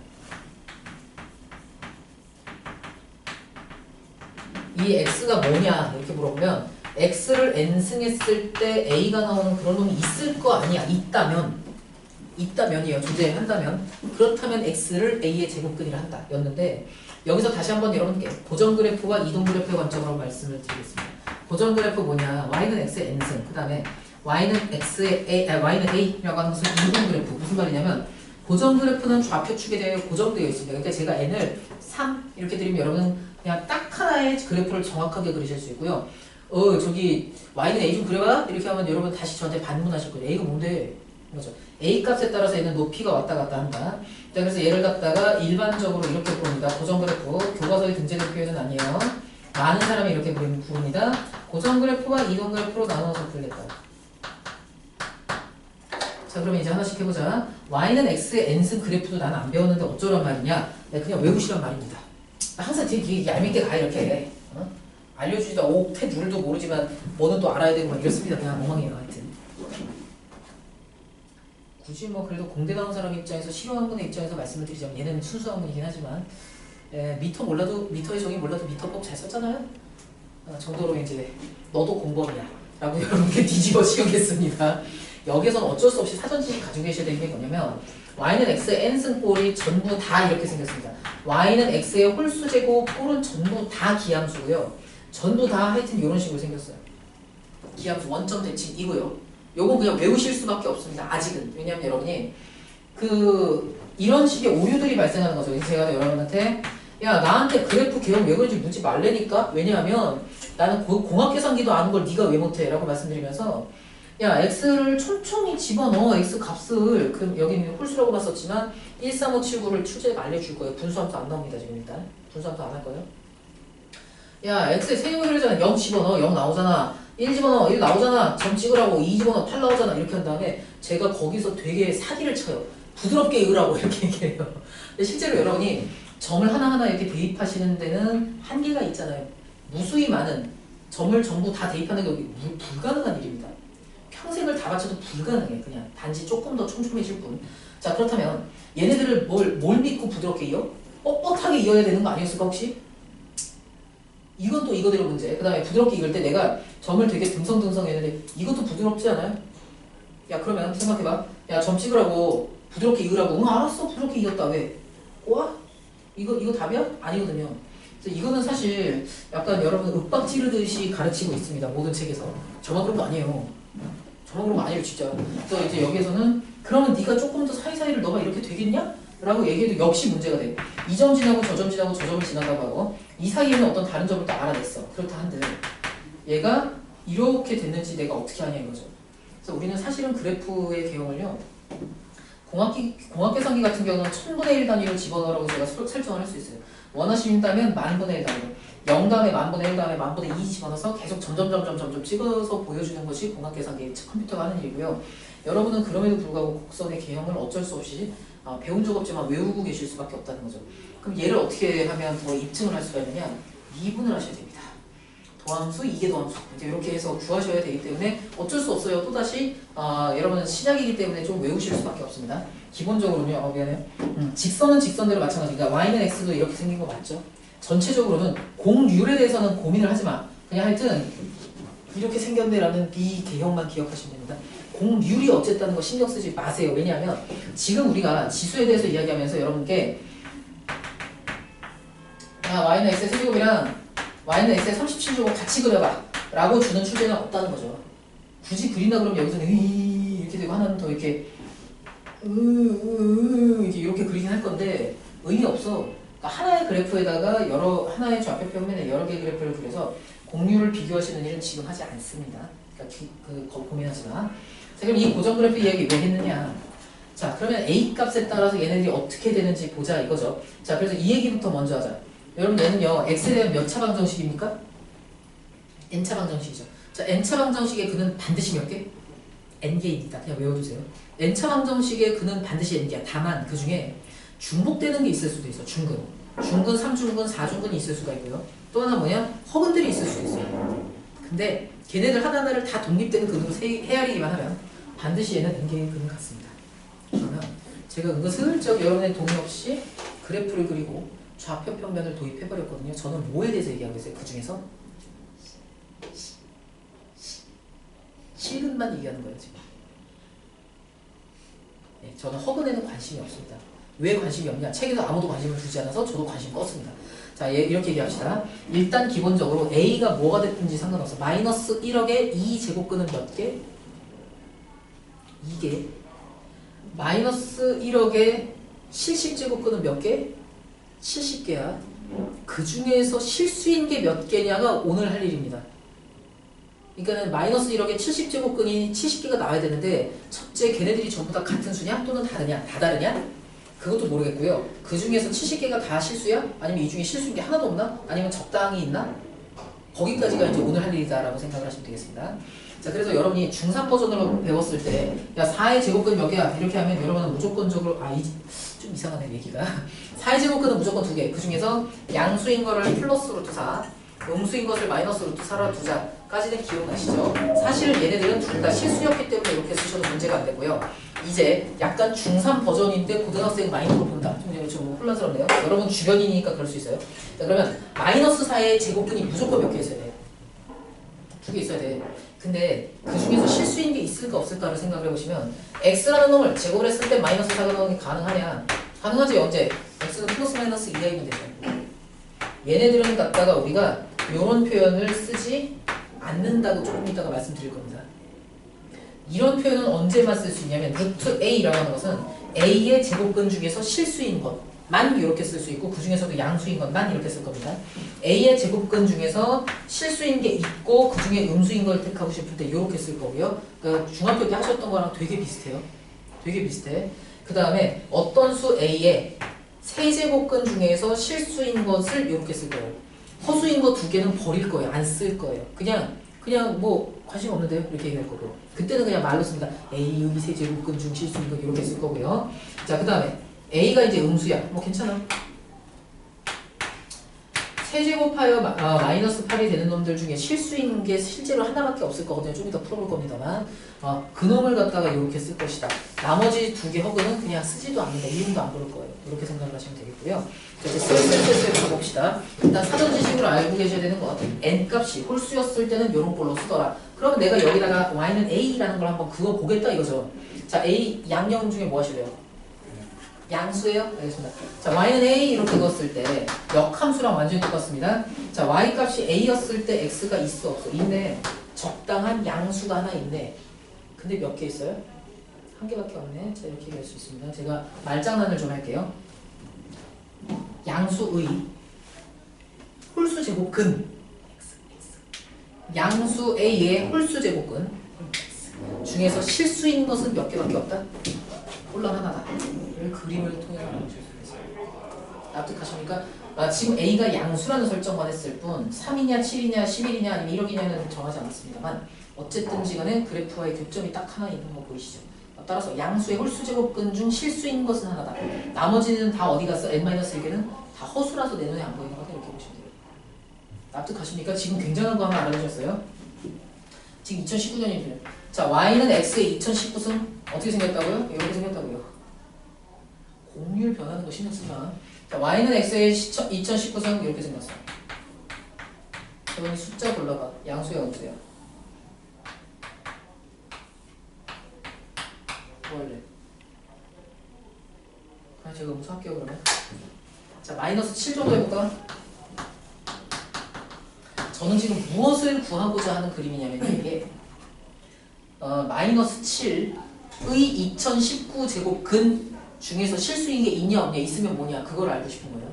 이 x가 뭐냐 이렇게 물어보면 x를 n승했을 때 a가 나오는 그런 놈이 있을 거 아니야. 있다면이에요. 존재한다면. 그렇다면 x를 a의 제곱근이라 한다 였는데 여기서 다시 한번 여러분께 고정 그래프와 이동 그래프의 관점으로 말씀을 드리겠습니다. 고정 그래프 뭐냐? y는 x의 n승 그 다음에 y는 y는 a라고 하는 것은 이동 그래프. 무슨 말이냐면 고정 그래프는 좌표축에 대해 고정되어 있습니다. 그러니까 제가 n을 3 이렇게 드리면 여러분은 그냥 딱 하나의 그래프를 정확하게 그리실 수 있고요. 저기 y는 a 좀 그려봐? 이렇게 하면 여러분 다시 저한테 반문하실 거예요. a가 뭔데? 그렇죠. a 값에 따라서 얘는 높이가 왔다 갔다 한다. 자, 그래서 얘를 갖다가 일반적으로 이렇게 봅니다. 고정 그래프. 교과서에 등재된 표현은 아니에요. 많은 사람이 이렇게 부릅니다. 고정 그래프와 이동 그래프로 나눠서 풀겠다. 자, 자, 그러면 이제 하나씩 해보자. y는 x의 n승 그래프도 나는 안 배웠는데 어쩌란 말이냐? 네, 그냥 외우시란 말입니다. 항상 되게 얄밉게 가 이렇게. 어? 알려주지도 옥텟 룰도 모르지만 뭐는 또 알아야 되고 막 이렇습니다. 그냥 엉망이에요. 하여튼. 굳이 뭐 그래도 공대 나온 사람 입장에서 싫어하는 분의 입장에서 말씀을 드리자면 얘는 순수한 분이긴 하지만 미터 몰라도 미터의 정의 몰라도 미터법 잘 썼잖아요. 정도로 이제 너도 공범이야 라고 여러분께 뒤집어 씌우겠습니다. 여기에서는 어쩔 수 없이 사전 지식 가지고 계셔야 되는 게 뭐냐면 y는 x의 n승 꼴이 전부 다 이렇게 생겼습니다. y는 x의 홀수제곱 꼴은 전부 다 기함수고요. 전부 다 하여튼 이런 식으로 생겼어요. 기함수 원점 대칭이고요. 요건 그냥 외우실 수밖에 없습니다. 아직은. 왜냐하면 여러분이 이런 식의 오류들이 발생하는 거죠. 그래서 제가 여러분한테 야 나한테 그래프 개형 왜 그런지 묻지 말래니까. 왜냐하면 나는 공학계산기도 아는 걸 네가 왜 못해 라고 말씀드리면서 야 x를 촘촘히 집어넣어. x 값을 여기는 홀수라고 봤었지만 13579를 출제가 알려줄 거예요. 분수함수 안 나옵니다. 지금 일단 분수함수 안 할 거예요. 야 x의 세제곱을 하잖아. 0 집어넣어. 0 나오잖아. 1 집어넣어. 1 나오잖아. 점 찍으라고. 2 집어넣어. 8 나오잖아. 이렇게 한 다음에 제가 거기서 되게 사기를 쳐요. 부드럽게 읽으라고 이렇게 얘기해요. 근데 실제로 여러분이 점을 하나하나 이렇게 대입하시는 데는 한계가 있잖아요. 무수히 많은 점을 전부 다 대입하는 게 불가능한 일입니다. 평생을 다 바쳐도 불가능해. 그냥 단지 조금 더 촘촘해질 뿐. 자, 그렇다면 얘네들을 뭘 믿고 부드럽게 이어? 뻣뻣하게 이어야 되는 거 아니었을까 혹시? 이건 또 이거대로 문제. 그 다음에 부드럽게 읽을 때 내가 점을 되게 듬성듬성 했는데 이것도 부드럽지 않아요? 야, 그러면 생각해봐. 야, 점 찍으라고 부드럽게 읽으라고. 응, 알았어. 부드럽게 이겼다. 왜? 와? 이거 답이야? 아니거든요. 그래서 이거는 사실 약간 여러분 윽박 지르듯이 가르치고 있습니다. 모든 책에서. 저만 그런 거 아니에요. 저만 그런 거 아니에요, 진짜. 그래서 이제 여기에서는 그러면 네가 조금 더 사이사이를 너가 이렇게 되겠냐? 라고 얘기해도 역시 문제가 돼. 이 점 지나고 저 점 지나고 저 점을 지나가고 하고 이 사이에는 어떤 다른 점을 또 알아냈어. 그렇다 한들 얘가 이렇게 됐는지 내가 어떻게 하냐 이거죠. 그래서 우리는 사실은 그래프의 개형을요. 공학계산기 같은 경우는 1000분의 1 단위로 집어넣으라고 제가 설정을 할 수 있어요. 원하신다면 10,000분의 1 단위로 0 다음에 10,000분의 1 다음에 10,000분의 2 집어넣어서 계속 점점 찍어서 보여주는 것이 공학계산기 컴퓨터가 하는 일이고요. 여러분은 그럼에도 불구하고 곡선의 개형을 어쩔 수 없이 배운 적 없지만 외우고 계실 수밖에 없다는 거죠. 그럼 얘를 어떻게 하면 더 입증을 할 수가 있느냐? 미분을 하셔야 됩니다. 도함수, 이계도함수 이제 이렇게 해서 구하셔야 되기 때문에 어쩔 수 없어요. 또다시 여러분은 시작이기 때문에 좀 외우실 수밖에 없습니다. 기본적으로는요. 미안해요. 직선은 직선대로 마찬가지니까 y는 x도 이렇게 생긴 거 맞죠? 전체적으로는 공률에 대해서는 고민을 하지 마. 그냥 하여튼 이렇게 생겼네라는 이 개형만 기억하시면 됩니다. 공률이 어쨌다는 거 신경 쓰지 마세요. 왜냐하면 지금 우리가 지수에 대해서 이야기하면서 여러분께 y는 x의 세제곱이랑 y는 x의 37제곱 같이 그려봐 라고 주는 출제는 없다는 거죠. 굳이 그린다 그러면 여기서는 이렇게 되고 하나는 더 이렇게 이렇게 그리긴 할 건데 의미 없어. 그러니까 하나의 그래프에다가 하나의 좌표 평면에 여러 개의 그래프를 그려서 공률을 비교하시는 일은 지금 하지 않습니다. 그러니까 고민하지 마. 자, 그럼 이 고정 그래프 이야기 왜 했느냐? 자, 그러면 A 값에 따라서 얘네들이 어떻게 되는지 보자 이거죠. 자, 그래서 이 얘기부터 먼저 하자. 여러분 얘는요, x에 대한 몇 차 방정식입니까? n차 방정식이죠. 자, n차 방정식의 근은 반드시 몇 개? n개입니다. 그냥 외워두세요. n차 방정식의 근은 반드시 n개야. 다만 그 중에 중복되는 게 있을 수도 있어. 중근 3중근, 4중근이 있을 수가 있고요. 또 하나 뭐냐? 허근들이 있을 수 있어요. 근데 걔네들 하나하나를 다 독립되는 근으로 헤아리기만 하면 반드시 얘는 n개의 근을 갖습니다. 그러면 제가 은근슬쩍 여러분의 동의 없이 그래프를 그리고 좌표 평면을 도입해버렸거든요. 저는 뭐에 대해서 얘기하고 있어요? 그 중에서 실근만 얘기하는 거예요 지금. 네, 저는 허근에는 관심이 없습니다. 왜 관심이 없냐? 책에서 아무도 관심을 주지 않아서 저도 관심 껐습니다. 자, 이렇게 얘기합시다. 일단 기본적으로 A가 뭐가 됐든지 상관없어. 마이너스 1억에 2제곱근은 몇 개? 2개. 마이너스 1억에 70제곱근은 몇 개? 70개야. 그 중에서 실수인 게 몇 개냐가 오늘 할 일입니다. 그러니까는 마이너스 1억에 70제곱근이 70개가 나와야 되는데 첫째 걔네들이 전부 다 같은 수냐? 또는 다르냐? 다 다르냐? 그것도 모르겠고요. 그 중에서 70개가 다 실수야? 아니면 이 중에 실수인 게 하나도 없나? 아니면 적당히 있나? 거기까지가 이제 오늘 할 일이다라고 생각을 하시면 되겠습니다. 자, 그래서 여러분이 중3 버전으로 배웠을 때, 야, 4의 제곱근 몇 개야? 이렇게 하면 여러분은 무조건적으로, 좀 이상하네, 얘기가. 4의 제곱근은 무조건 2개. 그 중에서 양수인 거를 플러스 루트 4, 음수인 것을 마이너스 루트 4로 두자까지는 기억나시죠? 사실 얘네들은 둘 다 실수였기 때문에 이렇게 쓰셔도 문제가 안 되고요. 이제 약간 중3 버전인데 고등학생 마이너로 본다. 좀 혼란스럽네요. 여러분 주변이니까 그럴 수 있어요. 자, 그러면 마이너스 4의 제곱근이 무조건 몇 개 있어야 돼? 2개 있어야 돼. 근데 그 중에서 실수인 게 있을까 없을까를 생각을 해보시면 x라는 놈을 제곱을 했을 때 마이너스 4가 나오는 게 가능하냐? 가능하지. 언제? x는 플러스 마이너스 2a면 되죠. 얘네들은 갖다가 우리가 이런 표현을 쓰지 않는다고 조금 이따가 말씀드릴 겁니다. 이런 표현은 언제만 쓸 수 있냐면 루트 a라고 하는 것은 a의 제곱근 중에서 실수인 것만 이렇게 쓸 수 있고 그 중에서도 양수인 것만 이렇게 쓸 겁니다. a의 제곱근 중에서 실수인 게 있고 그 중에 음수인 걸 택하고 싶을 때 이렇게 쓸 거고요. 그러니까 중학교 때 하셨던 거랑 되게 비슷해요. 되게 비슷해. 그 다음에 어떤 수 a의 세제곱근 중에서 실수인 것을 이렇게 쓸 거예요. 허수인 거 2개는 버릴 거예요. 안 쓸 거예요. 그냥 뭐 관심 없는데요. 이렇게 얘기할 거고. 그때는 그냥 말로 씁니다. A의 세제곱근 중 실수인 거 이렇게 쓸 거고요. 자, 그 다음에 A가 이제 음수야. 뭐 괜찮아. 세제곱하여 마이너스 8이 되는 놈들 중에 실수인 게 실제로 하나밖에 없을 거거든요. 좀 이따 풀어볼 겁니다만 그 놈을 갖다가 이렇게 쓸 것이다. 나머지 2개 허그는 그냥 쓰지도 않는다. 이름도 안 부를 거예요. 이렇게 생각을 하시면 되겠고요. 자, 이제 슬슬 가봅시다. 일단 사전 지식으로 알고 계셔야 되는 건 n값이 홀수였을 때는 이런 걸로 쓰더라. 그러면 내가 여기다가 y는 a라는 걸 한번 그어 보겠다 이거죠. 자, a 양령 중에 뭐 하실래요? 양수예요? 알겠습니다. 자, y는 a 이렇게 넣었을 때 역함수랑 완전히 똑같습니다. 자, y 값이 a였을 때 x가 있어 없어? 있네. 적당한 양수가 하나 있네. 근데 몇 개 있어요? 한 개밖에 없네. 자, 이렇게 얘기할 수 있습니다. 제가 말장난을 좀 할게요. 양수의 홀수 제곱근 양수 a의 홀수 제곱근 중에서 실수인 것은 몇 개밖에 없다? 홀랑 하나다. 를 그림을 통해서 알려주겠습니다. 납득하십니까? 지금 a가 양수라는 설정만 했을 뿐 3이냐 7이냐 11이냐 아니면 1억이냐는 정하지 않았습니다만 어쨌든지 간에 그래프와의 교점이 딱 하나 있는 거 보이시죠? 따라서 양수의 홀수 제곱근 중 실수인 것은 하나다. 나머지는 다 어디 갔어? n-1개는 다 허수라서 내 눈에 안 보이는 거다. 이렇게 보시면 돼요. 납득하십니까? 지금 굉장한 거 하나 알아주셨어요? 지금 2019년이죠. 자, y는 x의 2019승 어떻게 생겼다고요? 이렇게 생겼다고요. 공률 변하는 거 신경 쓰지 마. 자, y는 x의 2019승 이렇게 생겼어. 그러니 숫자 골라봐. 양수야, 음수야? 뭐 할래? 그냥 제가 음수 할게요, 그러면. 자, 마이너스 7 정도 해볼까? 저는 지금 무엇을 구하고자 하는 그림이냐면 이게 마이너스 7의 2019 제곱근 중에서 실수인 게 있냐 없냐 있으면 뭐냐 그걸 알고 싶은 거예요.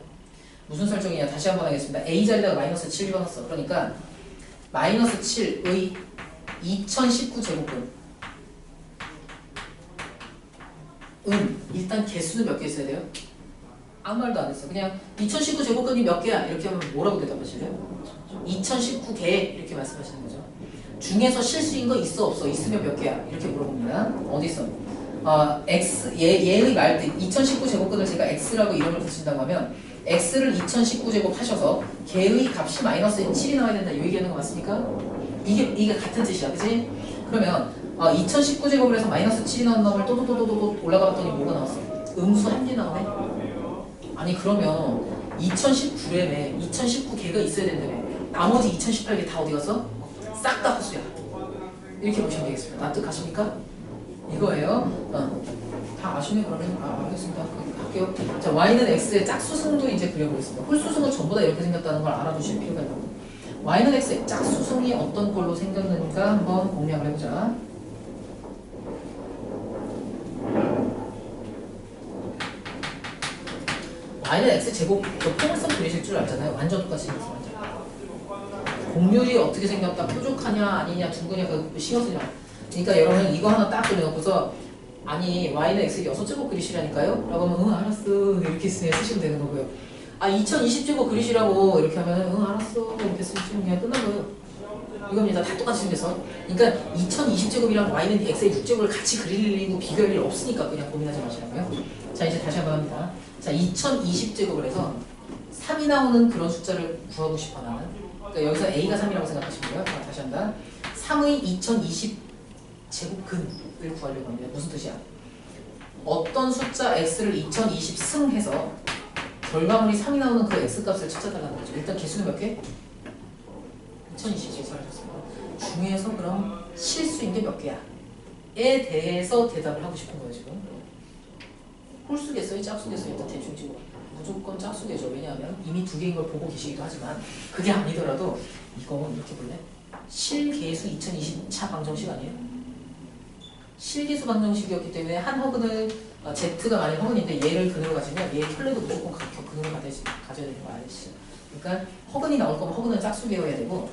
무슨 설정이냐 다시 한번 하겠습니다. a 자리에다가 마이너스 7 집어넣었어. 그러니까 마이너스 7의 2019 제곱근 일단 개수는 몇 개 있어야 돼요? 아무 말도 안 했어. 그냥 2019 제곱근이 몇 개야? 이렇게 하면 뭐라고 대답하실래요? 2019개 이렇게 말씀하시는 거죠. 중에서 실수인 거 있어 없어? 있으면 몇 개야? 이렇게 물어봅니다. 어디 있어? 얘의 말 때 2019 제곱근을 제가 x라고 이름을 붙인다고 하면 x를 2019 제곱 하셔서 개의 값이 마이너스 7이 나와야 된다. 이 얘기하는 거 맞습니까? 이게 같은 뜻이야, 그치? 그러면 2019 제곱을 해서 마이너스 7이 나온 놈을 또 올라가 봤더니 뭐가 나왔어? 음수 한 개 나오네? 아니 그러면 2019래매 2019개가 있어야 된다며 나머지 2018개 다 어디 갔어? 싹 다 허수야. 이렇게 보시면 되겠습니다. 납득하십니까? 이거예요. 다 아시네 그러면? 알겠습니다. 할게요. 자, y는 x의 짝수승도 이제 그려보겠습니다. 홀수승은 전부 다 이렇게 생겼다는 걸 알아두실 필요가 있고 y는 x의 짝수승이 어떤 걸로 생겼는가 한번 공략을 해보자. y는 x 제곱 포물선 그리실 줄 알잖아요. 완전 똑같이 생겼어. 완전. 공률이 어떻게 생겼다, 표족하냐 아니냐 둥그냐 그 신경 쓰지 마. 그러니까 여러분 이거 하나 딱 그려놓고서 아니 y는 x 6제곱 그리시라니까요? 라고 하면 알았어 이렇게 쓰시면 되는 거고요. 2020제곱 그리시라고 이렇게 하면 알았어 이렇게 쓰시면 그냥 끝난 거예요. 이겁니다. 다 똑같이 생겼어. 그러니까 2020제곱이랑 y는 x의 6제곱을 같이 그리고 비교할 일 없으니까 그냥 고민하지 마시라고요. 자, 이제 다시 한번 합니다. 자, 2020제곱을 해서 3이 나오는 그런 숫자를 구하고 싶어 나는. 그러니까 여기서 a가 3이라고 생각하시면 돼요. 자, 다시 한다. 3의 2020제곱근을 구하려고 합니다. 무슨 뜻이야? 어떤 숫자 x를 2020 승해서 결과물이 3이 나오는 그 x값을 찾아달라는 거죠. 일단 개수는 몇 개? 2020 계산하셨습니다. 중에서 그럼 실수인 게 몇 개야? 에 대해서 대답을 하고 싶은 거예요 지금. 홀수겠어요? 짝수겠어요? 일단 대충 지금 무조건 짝수겠죠. 왜냐하면 이미 두 개인 걸 보고 계시기도 하지만 그게 아니더라도 이거 이렇게 볼래? 실계수 2020차 방정식 아니에요? 실계수 방정식이었기 때문에 한 허근을 Z가 만약 허근인데 얘를 근으로 가지면 얘의 켤레도 무조건 근으로 가져야 되는 거 알겠어요? 그러니까 허근이 나올 거면 허근은 짝수계여야 되고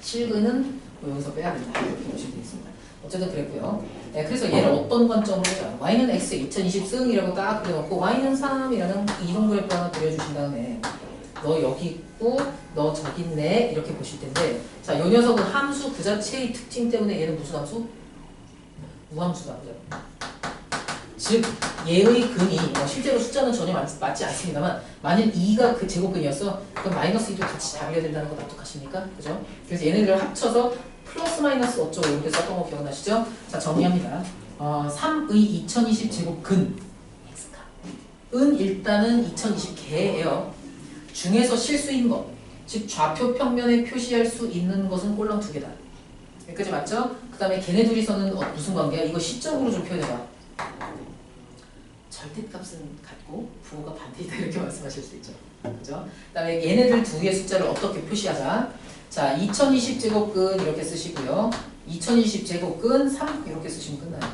실근은 뭐 여기서 빼야 된다 이렇게 보시면 되겠습니다. 어쨌든 그랬고요. 네, 그래서 얘를 어떤 관점으로 해요? y는 x 2020 승이라고 딱 그려놓고 y는 3이라는 이동 그래프 하나 그려주신 다음에 너 여기 있고 너 저기 있네 이렇게 보실 텐데 자, 요 녀석은 함수 그 자체의 특징 때문에 얘는 무슨 함수? 무함수다. 그죠? 즉 얘의 근이 실제로 숫자는 전혀 맞지 않습니다만 만일 2가 그 제곱근이었어 그럼 마이너스 2도 같이 답해야 된다는 거 납득하십니까? 그죠? 그래서 얘네들을 합쳐서 플러스 마이너스 어쩌고 이렇게 썼던 거 기억나시죠? 자, 정리합니다. 3의 2020 제곱근 x값은 일단은 2020개예요. 중에서 실수인 것, 즉 좌표 평면에 표시할 수 있는 것은 꼴랑 2개다. 여기까지 맞죠? 그 다음에 걔네 둘이서는 무슨 관계야? 이거 시적으로 좀 표현해봐. 절대값은 같고 부호가 반대이다 이렇게 말씀하실 수 있죠. 그죠? 그 다음에 얘네들 두 개의 숫자를 어떻게 표시하자. 자, 2020 제곱근 이렇게 쓰시고요. 2020 제곱근 3 이렇게 쓰시면 끝나요.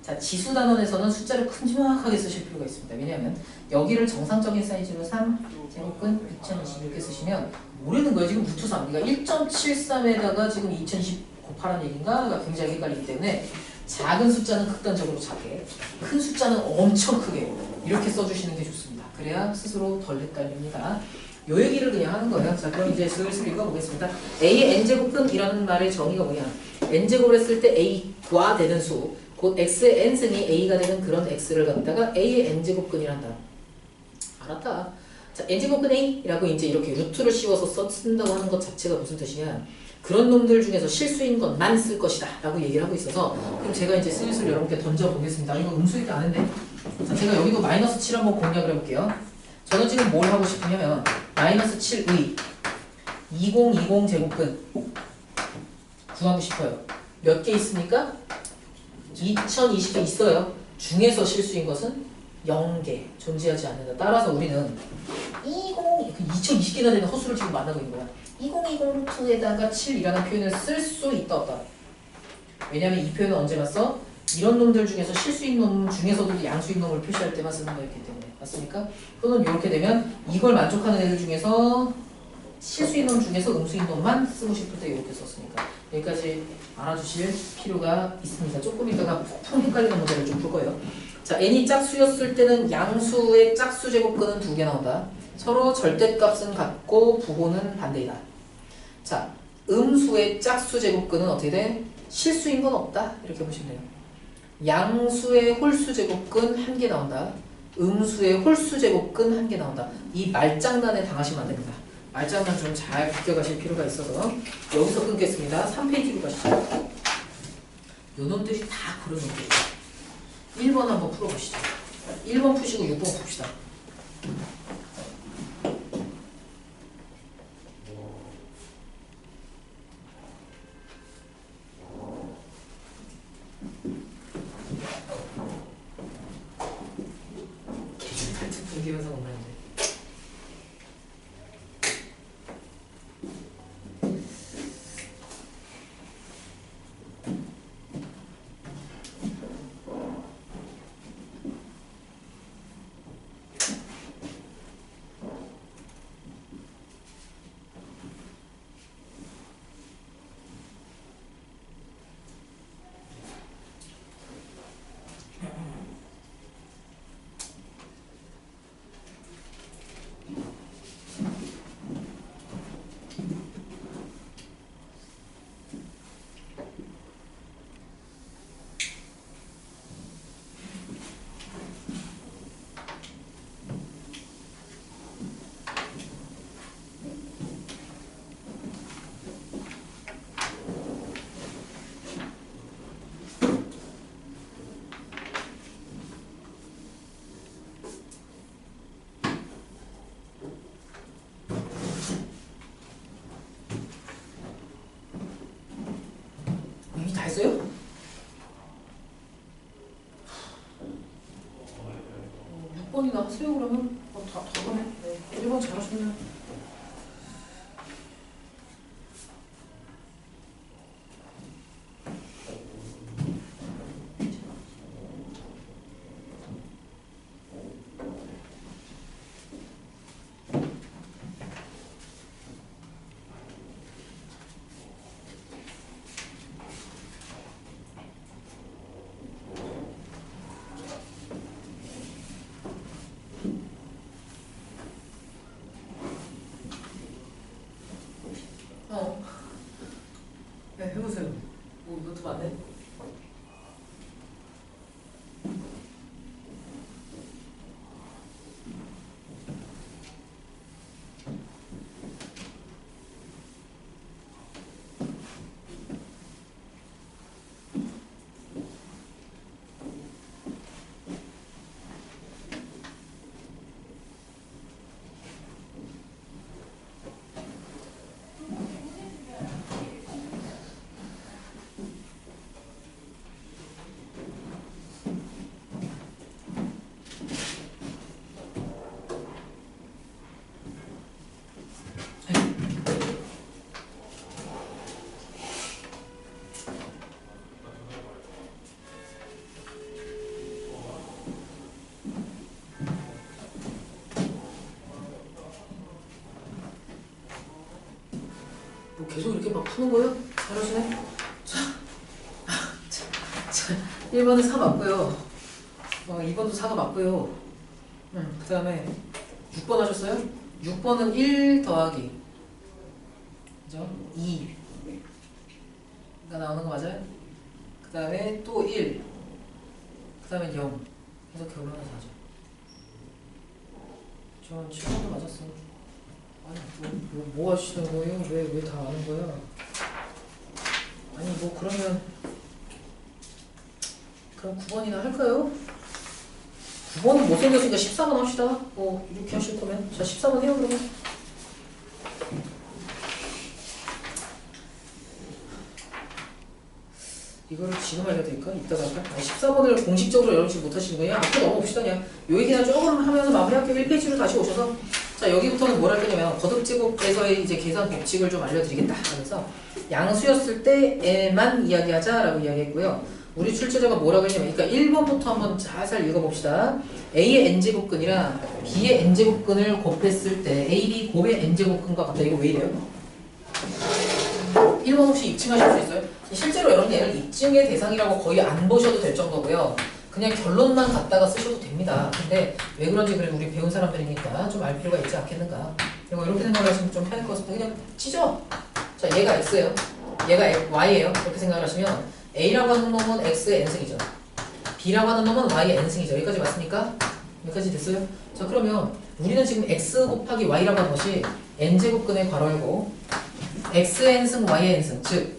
자, 지수 단원에서는 숫자를 큼지막하게 쓰실 필요가 있습니다. 왜냐하면 여기를 정상적인 사이즈로 3 제곱근 2020 이렇게 쓰시면 모르는 거예요. 지금 루트 3. 그러니까 1.73에다가 지금 2020 곱하라는 얘기인가가 굉장히 헷갈리기 때문에 작은 숫자는 극단적으로 작게, 큰 숫자는 엄청 크게 이렇게 써주시는 게 좋습니다. 그래야 스스로 덜 헷갈립니다. 요 얘기를 그냥 하는 거예요. 자, 그럼 이제 슬슬 읽어보겠습니다. A의 n제곱근이라는 말의 정의가 뭐냐? n제곱을 했을 때 A과 되는 수, 곧 X의 n승이 A가 되는 그런 X를 갖다가 A의 n제곱근이란다. 알았다. 자, n제곱근 A라고 이제 이렇게 루트를 씌워서 쓴다고 하는 것 자체가 무슨 뜻이냐? 그런 놈들 중에서 실수인 것만 쓸 것이다 라고 얘기를 하고 있어서 그럼 제가 이제 슬슬 여러분께 던져보겠습니다. 이거 음수일 때 아는데 자, 제가 여기도 마이너스 7 한번 공략을 해볼게요. 저는 지금 뭘 하고 싶으냐면 마이너스 7의 2020 제곱근 구하고 싶어요. 몇 개 있습니까? 2020개 있어요. 중에서 실수인 것은 0개 존재하지 않는다. 따라서 우리는 2020개나 되는 허수를 지금 만나고 있는 거야. 2020 루트에다가 7이라는 표현을 쓸 수 있다 없다. 왜냐면 이 표현은 언제 봤어? 이런 놈들 중에서 실수인 놈 중에서도 양수인 놈을 표시할 때만 쓰는 거였기 때문에 맞습니까? 또는 이렇게 되면 이걸 만족하는 애들 중에서 실수인 놈 중에서 음수인 놈만 쓰고 싶을 때 이렇게 썼으니까 여기까지 알아주실 필요가 있습니다. 조금 이따가 푹 헷갈리는 문제를 좀 풀 거예요. 자, n이 짝수였을 때는 양수의 짝수 제곱근은 2개 나온다. 서로 절대값은 같고 부호는 반대이다. 자, 음수의 짝수 제곱근은 어떻게 돼? 실수인 건 없다. 이렇게 보시면 돼요. 양수의 홀수 제곱근 1개 나온다. 음수의 홀수 제곱근 1개 나온다. 이 말장난에 당하시면 안 됩니다. 말장난 좀 잘 비껴가실 필요가 있어서 여기서 끊겠습니다. 3페이지로 가시죠. 요 놈들이 다 그런 놈들이에요. 1번 한번 풀어보시죠. 1번 푸시고 6번 풉시다. 개줄 탈진 분기면서 온다는데. 6번이나 하세요 그러면. 다 그러네. 네. 1번 잘하셨네요. 네, 해보세요. 뭐 노트 맞네? 뭐 계속 이렇게 막 푸는 거예요? 잘하시네. 자, 1번은 4 맞고요. 2번도 4가 맞고요. 그 다음에 6번 하셨어요? 6번은 1 더하기 그죠? 2가 나오는 거 맞아요? 그 다음에 또 1, 그 다음에 0 해서 결론은 4죠. 전 7번도 맞았어요. 아니 뭐 하시는 거예요? 왜 다 아는 거야? 아니 뭐 그러면 9번이나 할까요? 9번은 못생겼으니까 14번 합시다. 뭐 이렇게 하실 거면 자 14번 해요 그러면. 이거를 지금 알려드릴까? 이따가 할까? 14번을 공식적으로 여러분이 못하시는 거예요? 앞으로 넘어봅시다. 그냥 요 얘기나 조금 하면서 마무리할게요. 1페이지로 다시 오셔서 자 여기부터는 뭘 할 거냐면 거듭제곱에서의 이제 계산 법칙을 좀 알려드리겠다 하면서 양수였을 때에만 이야기하자라고 이야기했고요. 우리 출제자가 뭐라고 했냐면 그러니까 1번부터 한번 살살 읽어봅시다. A의 n제곱근이랑 B의 n제곱근을 곱했을 때 AB 곱의 n제곱근과 같다. 이거 왜 이래요? 1번 혹시 입증하실 수 있어요? 실제로 여러분들 얘를 입증의 대상이라고 거의 안 보셔도 될 정도고요. 그냥 결론만 갖다가 쓰셔도 됩니다. 근데 왜 그런지 그래 우리 배운 사람들이니까 좀 알 필요가 있지 않겠는가. 그리고 이렇게 생각을 하시면 좀 편할 것 같습니다. 그냥 치죠. 자 얘가 x예요. 얘가 y예요. 그렇게 생각을 하시면 a라고 하는 놈은 x의 n승이죠. b라고 하는 놈은 y의 n승이죠. 여기까지 맞습니까? 여기까지 됐어요? 자 그러면 우리는 지금 x 곱하기 y라고 하는 것이 n제곱근의 괄호 열고 x의 n승 y의 n승 즉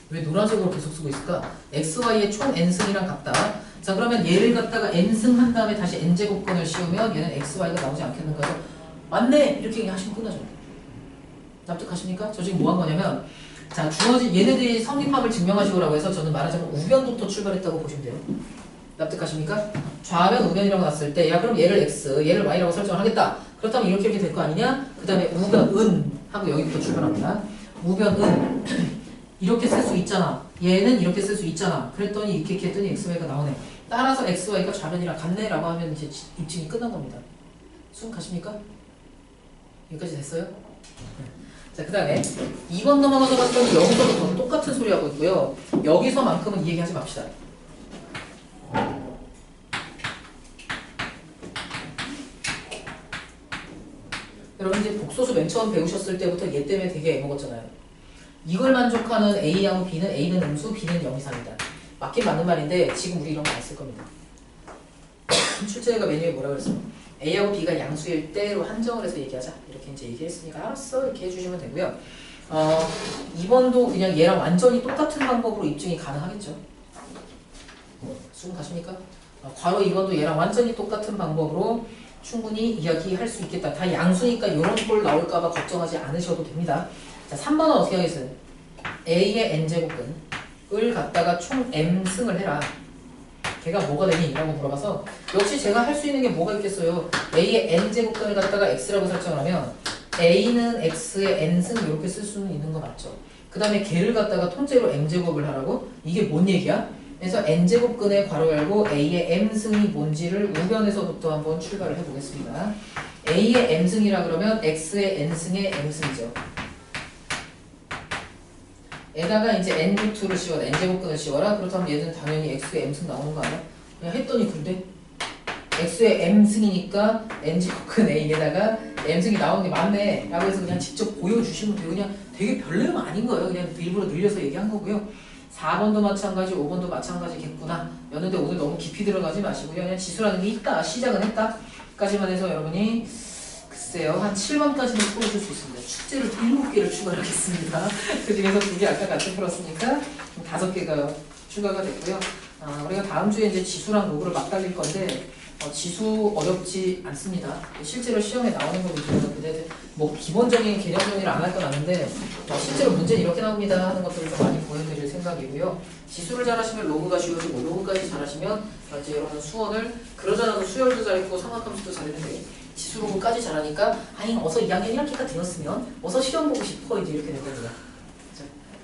왜 노란색으로 계속 쓰고 있을까? xy의 총 n승이랑 같다. 자 그러면 얘를 갖다가 n승 한 다음에 다시 n제곱근을 씌우면 얘는 xy가 나오지 않겠는가요? 맞네! 이렇게 그냥 하시면 끝나죠. 납득하십니까? 저 지금 뭐 한 거냐면 자 주어진 얘네들이 성립함을 증명하시오라고 해서 저는 말하자면 우변부터 출발했다고 보시면 돼요. 납득하십니까? 좌변 우변이라고 났을 때 야 그럼 얘를 x 얘를 y라고 설정을 하겠다. 그렇다면 이렇게 될 거 아니냐? 그 다음에 우변 은 하고 여기부터 출발합니다. 우변 은 이렇게 쓸 수 있잖아. 얘는 이렇게 쓸 수 있잖아. 그랬더니 이렇게 했더니 xy가 나오네. 따라서 xy가 좌변이랑 같네라고 하면 이제 입증이 끝난 겁니다. 수능 가십니까? 여기까지 됐어요? 자, 그 다음에 2번 넘어가서 봤더니 여기서도 똑같은 소리 하고 있고요. 여기서만큼은 이 얘기하지 맙시다. 여러분 이제 복소수 맨 처음 배우셨을 때부터 얘 때문에 되게 애먹었잖아요. 이걸 만족하는 A하고 B는 A는 음수, B는 0 이상이다. 맞긴 맞는 말인데 지금 우리 이런 거 안 쓸 겁니다. 출제자가 메뉴에 뭐라 그랬어? A하고 B가 양수일 때로 한정을 해서 얘기하자. 이렇게 이제 얘기했으니까 알았어 이렇게 해주시면 되고요. 2번도 그냥 얘랑 완전히 똑같은 방법으로 입증이 가능하겠죠. 수능 가십니까? 괄호 2번도 얘랑 완전히 똑같은 방법으로 충분히 이야기할 수 있겠다. 다 양수니까 이런 꼴 나올까봐 걱정하지 않으셔도 됩니다. 자, 3번은 어떻게 하겠어요? A의 n제곱근을 갖다가 총 m승을 해라. 걔가 뭐가 되니? 라고 물어봐서 역시 제가 할 수 있는 게 뭐가 있겠어요. A의 n제곱근을 갖다가 x라고 설정을 하면 A는 x의 n승 이렇게 쓸 수는 있는 거 맞죠? 그 다음에 걔를 갖다가 통째로 m제곱을 하라고? 이게 뭔 얘기야? 그래서 n제곱근에 괄호 열고 A의 m승이 뭔지를 우변에서부터 한번 출발을 해보겠습니다. A의 m승이라 그러면 x의 n승의 m승이죠. 에다가 이제 n루트를 씌워라, n제곱근을 씌워라. 그렇다면 얘는 당연히 x의 m승 나오는 거 아니야? 그냥 했더니 근데 x의 m승이니까 n제곱근 a에다가 m승이 나오는 게 맞네 라고 해서 그냥 직접 보여주시면 돼요. 그냥 되게 별 내용 아닌 거예요. 그냥 일부러 늘려서 얘기한 거고요. 4번도 마찬가지, 5번도 마찬가지겠구나 였는데 오늘 너무 깊이 들어가지 마시고요. 그냥 지수라는 게 있다, 시작은 했다 까지만 해서 여러분이 글쎄요 한 7번까지는 풀어줄 수 있습니다. 축제를 7개를 추가하겠습니다. 그 중에서 2개 아까 같이 풀었으니까 5개가 추가가 됐고요. 우리가 다음 주에 이제 지수랑 로그를 막 달릴 건데 지수 어렵지 않습니다. 실제로 시험에 나오는 거 위주로 근데 뭐 기본적인 개념 정리를 안 할 건 아는데 실제로 문제는 이렇게 나옵니다 하는 것들을 좀 많이 보여드릴 생각이고요. 지수를 잘하시면 로그가 쉬워지고 로그까지 잘하시면 이제 여러분 수원을 그러잖아도 수열도 잘했고 삼각함수도 잘했는데 지수 로그까지 잘하니까 아니 어서 2학년 1학기가 되었으면 어서 시험 보고 싶어 이제 이렇게 될 겁니다.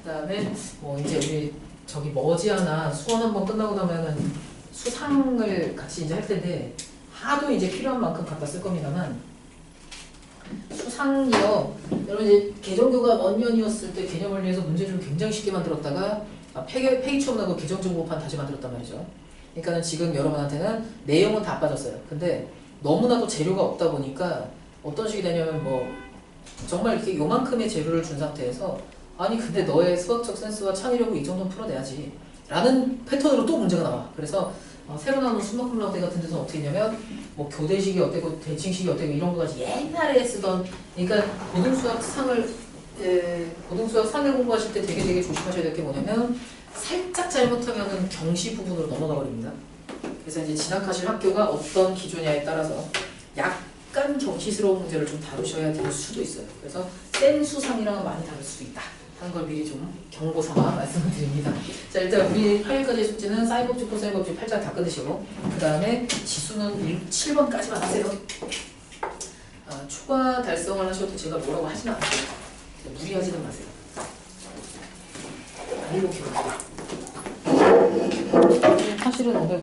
그 다음에 뭐 이제 우리 저기 머지않아 수원 한번 끝나고 나면은 수상을 같이 이제 할 텐데 하도 이제 필요한 만큼 갖다 쓸 겁니다만 수상이요. 여러분 이제 개정교가 언년이었을 때 개념을 위해서 문제를 굉장히 쉽게 만들었다가 페이 취업 나고 개정정보판 다시 만들었단 말이죠. 그러니까는 지금 여러분한테는 내용은 다 빠졌어요. 근데 너무나도 재료가 없다 보니까 어떤 식이 되냐면 뭐 정말 이렇게 요만큼의 재료를 준 상태에서 아니 근데 너의 수학적 센스와 창의력으로 이 정도는 풀어내야지 라는 패턴으로 또 문제가 나와. 그래서 새로 나오는 수학cum laude 같은 데서 어떻게 했냐면 뭐 교대식이 어때고 대칭식이 어때고 이런 거까지 옛날에 쓰던 그러니까 고등수학 상을 공부하실 때 되게 조심하셔야 될 게 뭐냐면 살짝 잘못하면은 경시 부분으로 넘어가 버립니다. 그래서 이제 진학하실 학교가 어떤 기준이냐에 따라서 약간 경시스러운 문제를 좀 다루셔야 될 수도 있어요. 그래서 센 수상이랑은 많이 다를 수도 있다 하는 걸 미리 좀 경고 삼아 말씀을 드립니다. 자 일단 우리 8일까지의 숙제는 사인법칙, 코사인법칙 8장 다 끊으시고 그 다음에 지수는 7번까지만 하세요. 초과 달성을 하셔도 제가 뭐라고 하지는 않아요. 무리하지는 마세요. 안 이렇게 마세요. 사실은 오늘